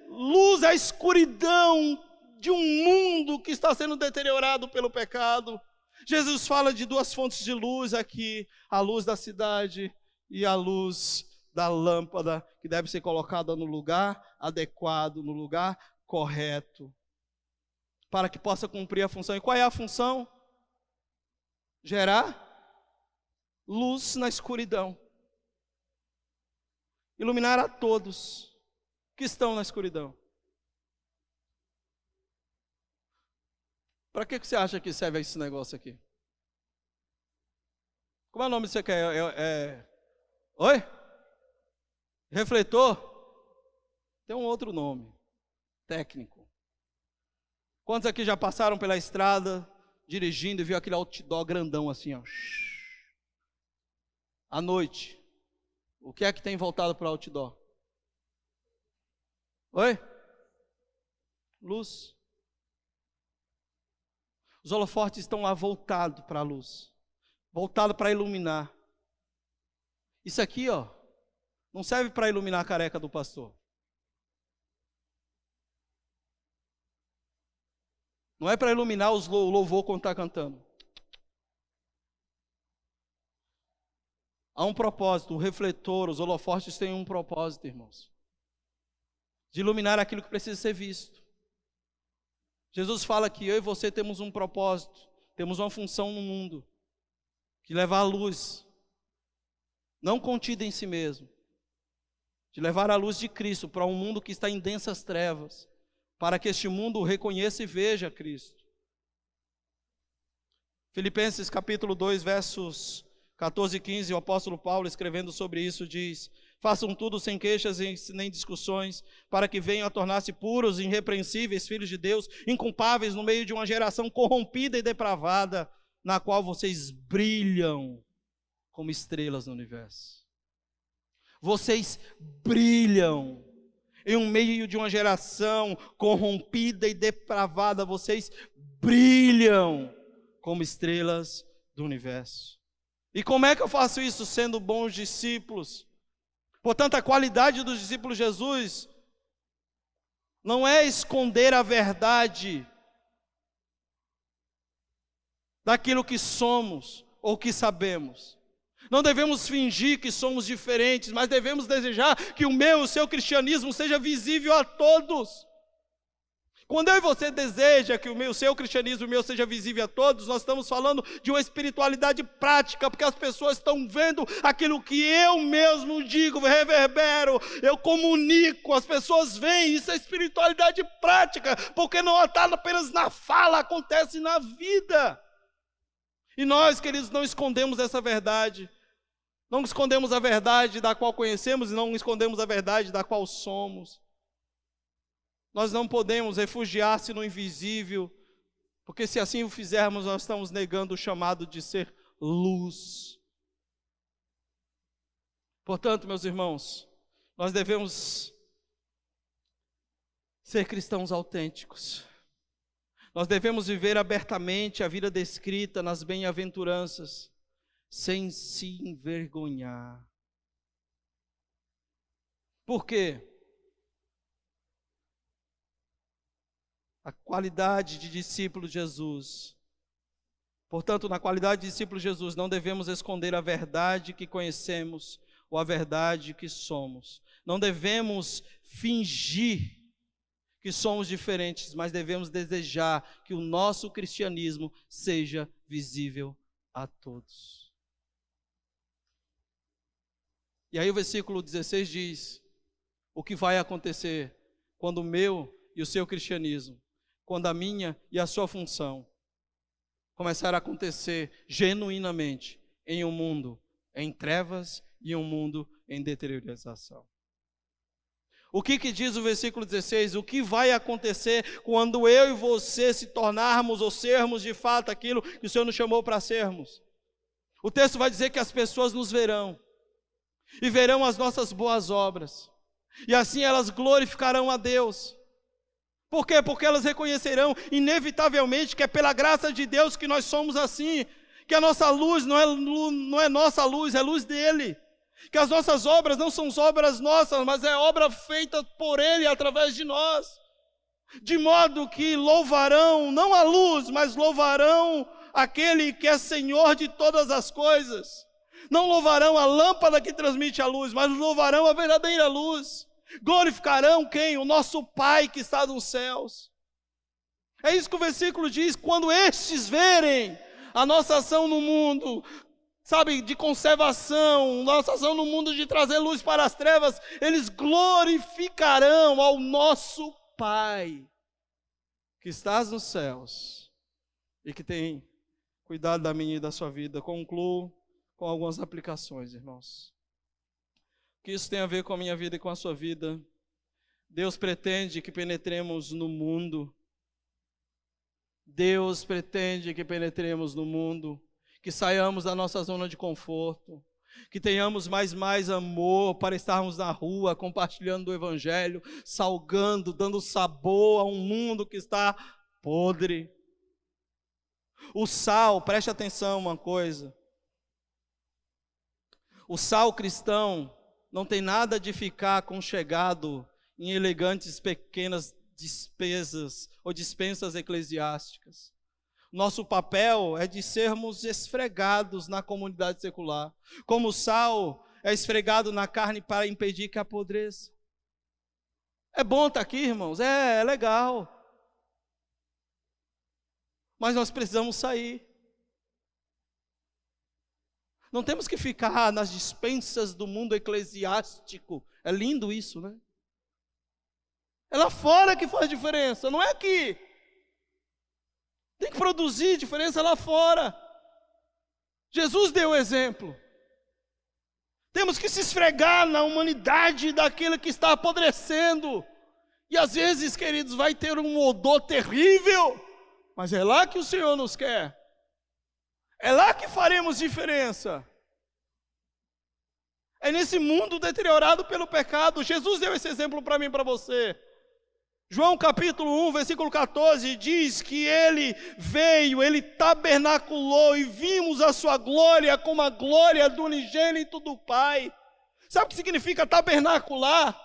[SPEAKER 1] luz à escuridão de um mundo que está sendo deteriorado pelo pecado. Jesus fala de duas fontes de luz aqui: a luz da cidade e a luz da lâmpada, que deve ser colocada no lugar adequado, no lugar correto, para que possa cumprir a função. E qual é a função? Gerar luz na escuridão. Iluminar a todos que estão na escuridão. Para que você acha que serve esse negócio aqui? Como é o nome que você quer? Oi? Refletor? Tem um outro nome. Técnico. Quantos aqui já passaram pela estrada, dirigindo, e viu aquele outdoor grandão assim, ó? À noite. O que é que tem voltado para o outdoor? Oi? Luz. Os holofotes estão lá voltados para a luz, voltados para iluminar. Isso aqui, ó, não serve para iluminar a careca do pastor. Não é para iluminar o louvor quando está cantando. Há um propósito, o refletor, os holofotes têm um propósito, irmãos, de iluminar aquilo que precisa ser visto. Jesus fala que eu e você temos um propósito, temos uma função no mundo, de levar a luz, não contida em si mesmo, de levar a luz de Cristo para um mundo que está em densas trevas, para que este mundo o reconheça e veja Cristo. Filipenses capítulo 2, versos 14 e 15, o apóstolo Paulo, escrevendo sobre isso, diz: façam tudo sem queixas e nem discussões, para que venham a tornar-se puros e irrepreensíveis, filhos de Deus, inculpáveis no meio de uma geração corrompida e depravada, na qual vocês brilham como estrelas no universo. Vocês brilham em um meio de uma geração corrompida e depravada, vocês brilham como estrelas do universo. E como é que eu faço isso? Sendo bons discípulos. Portanto, a qualidade dos discípulos de Jesus não é esconder a verdade daquilo que somos ou que sabemos. Não devemos fingir que somos diferentes, mas devemos desejar que o meu, o seu cristianismo seja visível a todos. Quando eu e você deseja que o seu cristianismo, o meu, seja visível a todos, nós estamos falando de uma espiritualidade prática, porque as pessoas estão vendo aquilo que eu mesmo digo, reverbero, eu comunico, as pessoas veem, isso é espiritualidade prática, porque não está apenas na fala, acontece na vida. E nós, queridos, não escondemos essa verdade, não escondemos a verdade da qual conhecemos e não escondemos a verdade da qual somos. Nós não podemos refugiar-se no invisível, porque se assim o fizermos, nós estamos negando o chamado de ser luz. Portanto, meus irmãos, nós devemos ser cristãos autênticos. Nós devemos viver abertamente a vida descrita nas bem-aventuranças, sem se envergonhar. Por quê? A qualidade de discípulo de Jesus. Portanto, na qualidade de discípulo de Jesus, não devemos esconder a verdade que conhecemos ou a verdade que somos. Não devemos fingir que somos diferentes, mas devemos desejar que o nosso cristianismo seja visível a todos. E aí o versículo 16 diz o que vai acontecer quando o meu e o seu cristianismo, quando a minha e a sua função começar a acontecer genuinamente em um mundo em trevas e um mundo em deterioração. O que diz o versículo 16? O que vai acontecer quando eu e você se tornarmos ou sermos de fato aquilo que o Senhor nos chamou para sermos? O texto vai dizer que as pessoas nos verão e verão as nossas boas obras, e assim elas glorificarão a Deus. Por quê? Porque elas reconhecerão inevitavelmente que é pela graça de Deus que nós somos assim, que a nossa luz não é nossa luz, é luz dele, que as nossas obras não são obras nossas, mas é obra feita por ele através de nós, de modo que louvarão não a luz, mas louvarão aquele que é Senhor de todas as coisas. Não louvarão a lâmpada que transmite a luz, mas louvarão a verdadeira luz. Glorificarão quem? O nosso Pai que está nos céus. É isso que o versículo diz: quando estes verem a nossa ação no mundo, sabe, de conservação, nossa ação no mundo de trazer luz para as trevas, eles glorificarão ao nosso Pai que estás nos céus e que tem cuidado da minha e da sua vida. Concluo com algumas aplicações, irmãos. O que isso tem a ver com a minha vida e com a sua vida? Deus pretende que penetremos no mundo. Deus pretende que penetremos no mundo, que saiamos da nossa zona de conforto, que tenhamos mais amor para estarmos na rua, compartilhando o Evangelho, salgando, dando sabor a um mundo que está podre. O sal, preste atenção uma coisa, o sal cristão não tem nada de ficar aconchegado em elegantes pequenas despesas ou dispensas eclesiásticas. Nosso papel é de sermos esfregados na comunidade secular, como o sal é esfregado na carne para impedir que apodreça. É bom estar aqui, irmãos, é legal, mas nós precisamos sair. Não temos que ficar nas dispensas do mundo eclesiástico. É lindo isso, né? É lá fora que faz diferença, não é aqui. Tem que produzir diferença lá fora. Jesus deu o exemplo. Temos que se esfregar na humanidade daquilo que está apodrecendo. E às vezes, queridos, vai ter um odor terrível, mas é lá que o Senhor nos quer. É lá que faremos diferença. É nesse mundo deteriorado pelo pecado. Jesus deu esse exemplo para mim e para você. João capítulo 1, versículo 14, diz que ele veio, ele tabernaculou e vimos a sua glória como a glória do unigênito do Pai. Sabe o que significa tabernacular?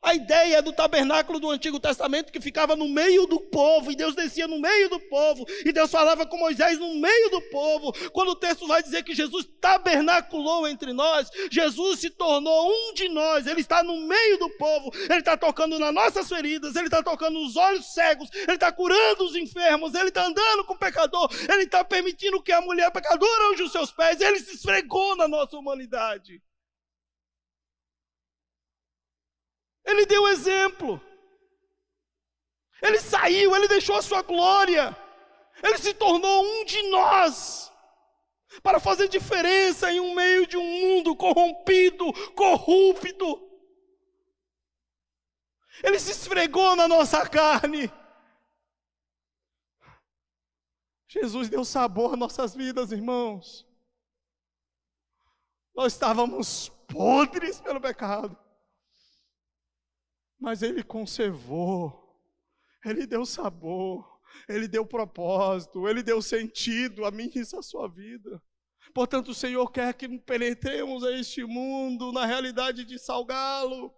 [SPEAKER 1] A ideia do tabernáculo do Antigo Testamento que ficava no meio do povo, e Deus descia no meio do povo, e Deus falava com Moisés no meio do povo. Quando o texto vai dizer que Jesus tabernaculou entre nós, Jesus se tornou um de nós, ele está no meio do povo, ele está tocando nas nossas feridas, ele está tocando nos olhos cegos, ele está curando os enfermos, ele está andando com o pecador, ele está permitindo que a mulher pecadora unja os seus pés, ele se esfregou na nossa humanidade. Ele deu exemplo, ele saiu, ele deixou a sua glória, ele se tornou um de nós, para fazer diferença em um meio de um mundo corrompido, corrupto. Ele se esfregou na nossa carne. Jesus deu sabor às nossas vidas, irmãos. Nós estávamos podres pelo pecado, mas ele conservou, ele deu sabor, ele deu propósito, ele deu sentido a mim e a sua vida. Portanto, o Senhor quer que penetremos a este mundo na realidade de salgá-lo.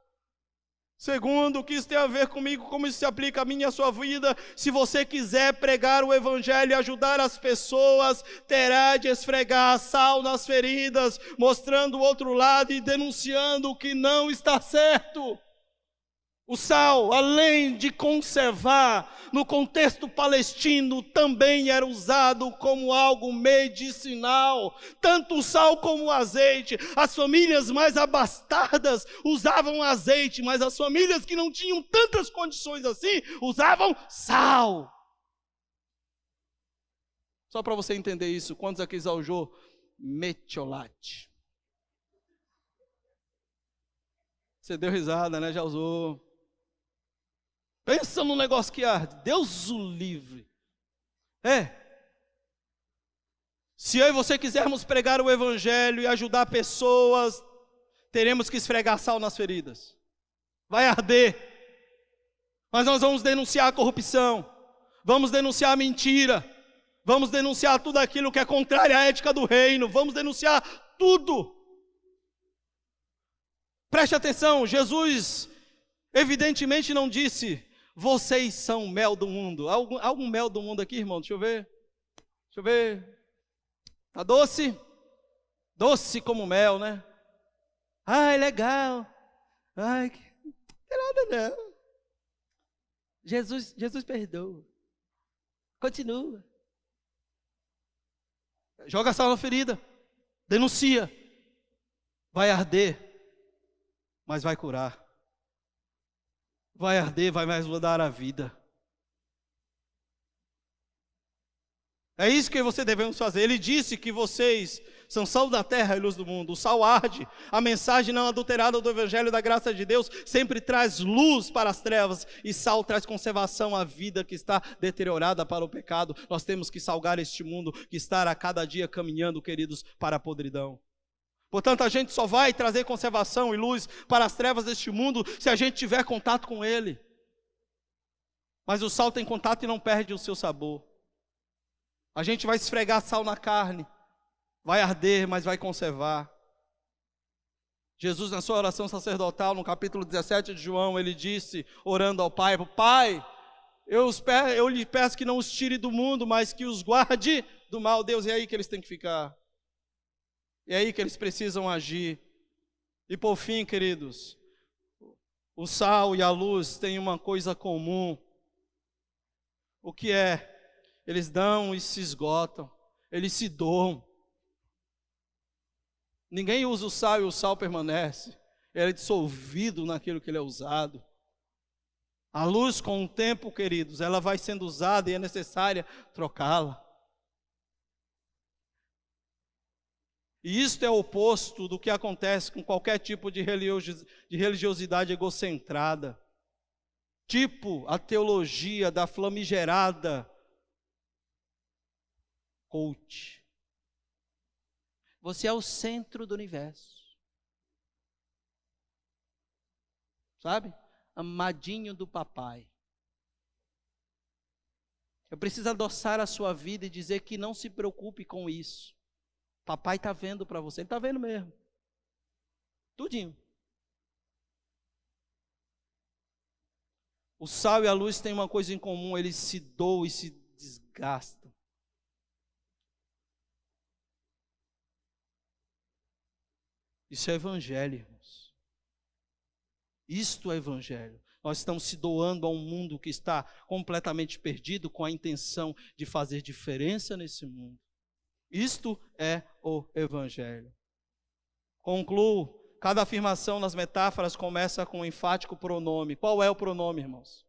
[SPEAKER 1] Segundo, o que isso tem a ver comigo, como isso se aplica a mim e a sua vida? Se você quiser pregar o Evangelho e ajudar as pessoas, terá de esfregar sal nas feridas, mostrando o outro lado e denunciando o que não está certo. O sal, além de conservar, no contexto palestino, também era usado como algo medicinal. Tanto o sal como o azeite. As famílias mais abastadas usavam azeite, mas as famílias que não tinham tantas condições assim, usavam sal. Só para você entender isso, quantos aqui já usou metiolate? Você deu risada, né? Já usou. Pensa num negócio que arde. Deus o livre. Se eu e você quisermos pregar o evangelho e ajudar pessoas, teremos que esfregar sal nas feridas. Vai arder. Mas nós vamos denunciar a corrupção. Vamos denunciar a mentira. Vamos denunciar tudo aquilo que é contrário à ética do reino. Vamos denunciar tudo. Preste atenção, Jesus evidentemente não disse: vocês são mel do mundo. Algum mel do mundo aqui, irmão? Deixa eu ver. Tá doce? Doce como mel, né? Ai, legal. Ai, não tem nada não. Jesus perdoa. Continua. Joga sal na ferida. Denuncia. Vai arder, mas vai curar. Vai arder, vai mais mudar a vida. É isso que você devemos fazer. Ele disse que vocês são sal da terra e luz do mundo. O sal arde. A mensagem não adulterada do evangelho da graça de Deus sempre traz luz para as trevas. E sal traz conservação à vida que está deteriorada para o pecado. Nós temos que salgar este mundo que está a cada dia caminhando, queridos, para a podridão. Portanto, a gente só vai trazer conservação e luz para as trevas deste mundo se a gente tiver contato com ele. Mas o sal tem contato e não perde o seu sabor. A gente vai esfregar sal na carne, vai arder, mas vai conservar. Jesus, na sua oração sacerdotal, no capítulo 17 de João, ele disse, orando ao Pai: Pai, eu lhe peço que não os tire do mundo, mas que os guarde do mal. Deus, é aí que eles têm que ficar. É aí que eles precisam agir. E por fim, queridos, o sal e a luz têm uma coisa comum. O que é? Eles dão e se esgotam. Eles se doam. Ninguém usa o sal e o sal permanece. Ele é dissolvido naquilo que ele é usado. A luz, com o tempo, queridos, ela vai sendo usada e é necessária trocá-la. E isto é o oposto do que acontece com qualquer tipo de religiosidade egocentrada. Tipo a teologia da flamigerada coach. Você é o centro do universo. Sabe? Amadinho do papai. Eu preciso adoçar a sua vida e dizer que não se preocupe com isso. Papai está vendo para você, ele está vendo mesmo. Tudinho. O sal e a luz têm uma coisa em comum, eles se doam e se desgastam. Isso é evangelho, irmãos. Isto é evangelho. Nós estamos se doando a um mundo que está completamente perdido com a intenção de fazer diferença nesse mundo. Isto é o evangelho. Concluo, cada afirmação nas metáforas começa com um enfático pronome. Qual é o pronome, irmãos?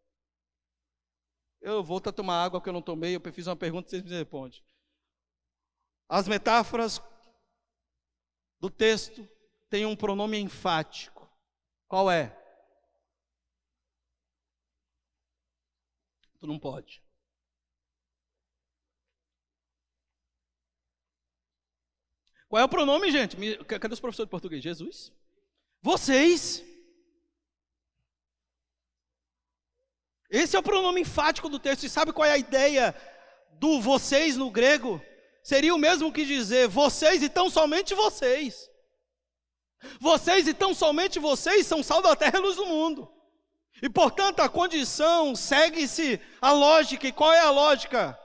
[SPEAKER 1] Eu vou tomar água que eu não tomei, eu fiz uma pergunta e vocês me respondem. As metáforas do texto têm um pronome enfático. Qual é? Tu não pode. Qual é o pronome, gente? Cadê os professores de português? Jesus? Vocês. Esse é o pronome enfático do texto. E sabe qual é a ideia do vocês no grego? Seria o mesmo que dizer vocês e tão somente vocês. Vocês e tão somente vocês são sal da terra e luz do mundo. E portanto a condição segue-se a lógica. E qual é a lógica?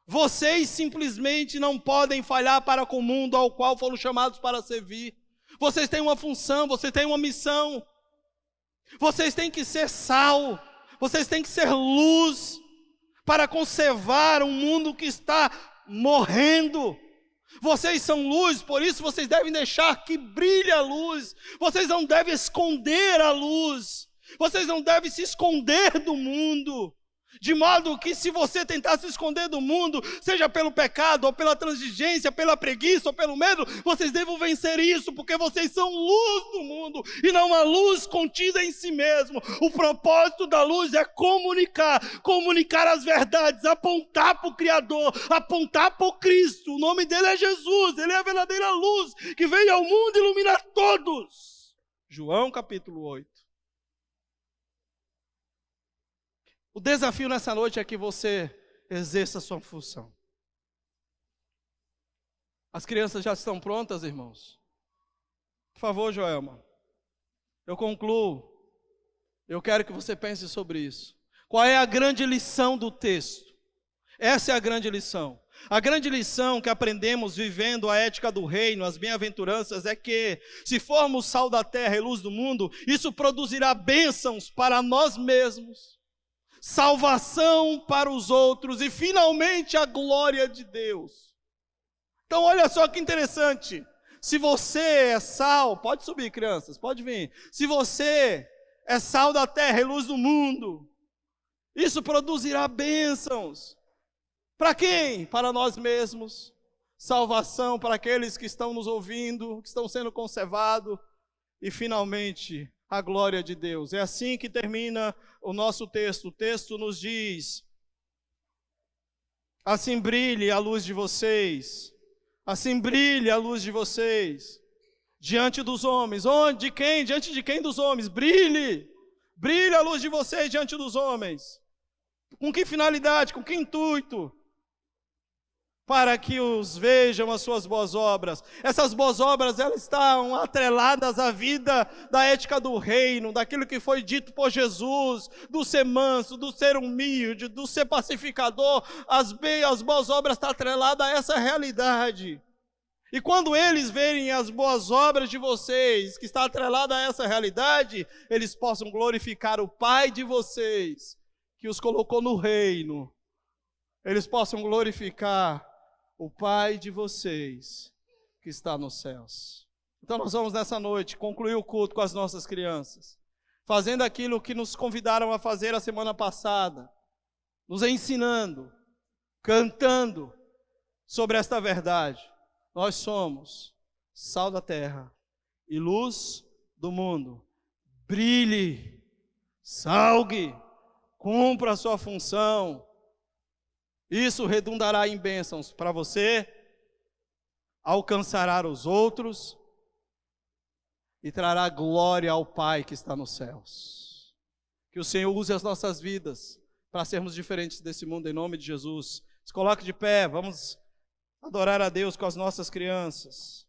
[SPEAKER 1] Vocês simplesmente não podem falhar para com o mundo ao qual foram chamados para servir. Vocês têm uma função, vocês têm uma missão. Vocês têm que ser sal, vocês têm que ser luz para conservar um mundo que está morrendo. Vocês são luz, por isso vocês devem deixar que brilhe a luz. Vocês não devem esconder a luz. Vocês não devem se esconder do mundo. De modo que se você tentar se esconder do mundo, seja pelo pecado, ou pela transigência, pela preguiça, ou pelo medo, vocês devem vencer isso, porque vocês são luz do mundo, e não uma luz contida em si mesmo. O propósito da luz é comunicar as verdades, apontar para o Criador, apontar para o Cristo. O nome dele é Jesus, ele é a verdadeira luz, que veio ao mundo iluminar todos. João capítulo 8. O desafio nessa noite é que você exerça a sua função. As crianças já estão prontas, irmãos? Por favor, Joelma. Eu concluo. Eu quero que você pense sobre isso. Qual é a grande lição do texto? Essa é a grande lição. A grande lição que aprendemos vivendo a ética do reino, as bem-aventuranças, é que se formos sal da terra e luz do mundo, isso produzirá bênçãos para nós mesmos, salvação para os outros e finalmente a glória de Deus. Então olha só que interessante, se você é sal, pode subir crianças, pode vir, se você é sal da terra e luz do mundo, isso produzirá bênçãos. Para quem? Para nós mesmos, salvação para aqueles que estão nos ouvindo, que estão sendo conservados e finalmente a glória de Deus. É assim que termina o nosso texto. O texto nos diz: assim brilhe a luz de vocês, assim brilhe a luz de vocês, diante dos homens. Onde? De quem? Diante de quem? Dos homens. Brilhe a luz de vocês diante dos homens. Com que finalidade? Com que intuito? Para que os vejam as suas boas obras. Essas boas obras, elas estão atreladas à vida da ética do reino, daquilo que foi dito por Jesus, do ser manso, do ser humilde, do ser pacificador. As boas obras estão atreladas a essa realidade. E quando eles verem as boas obras de vocês, que está atrelada a essa realidade, eles possam glorificar o Pai de vocês, que os colocou no reino. Eles possam glorificar o Pai de vocês, que está nos céus. Então nós vamos nessa noite concluir o culto com as nossas crianças, fazendo aquilo que nos convidaram a fazer a semana passada, nos ensinando, cantando sobre esta verdade. Nós somos sal da terra e luz do mundo. Brilhe, salgue, cumpra a sua função. Isso redundará em bênçãos para você, alcançará os outros e trará glória ao Pai que está nos céus. Que o Senhor use as nossas vidas para sermos diferentes desse mundo, em nome de Jesus. Se coloque de pé, vamos adorar a Deus com as nossas crianças.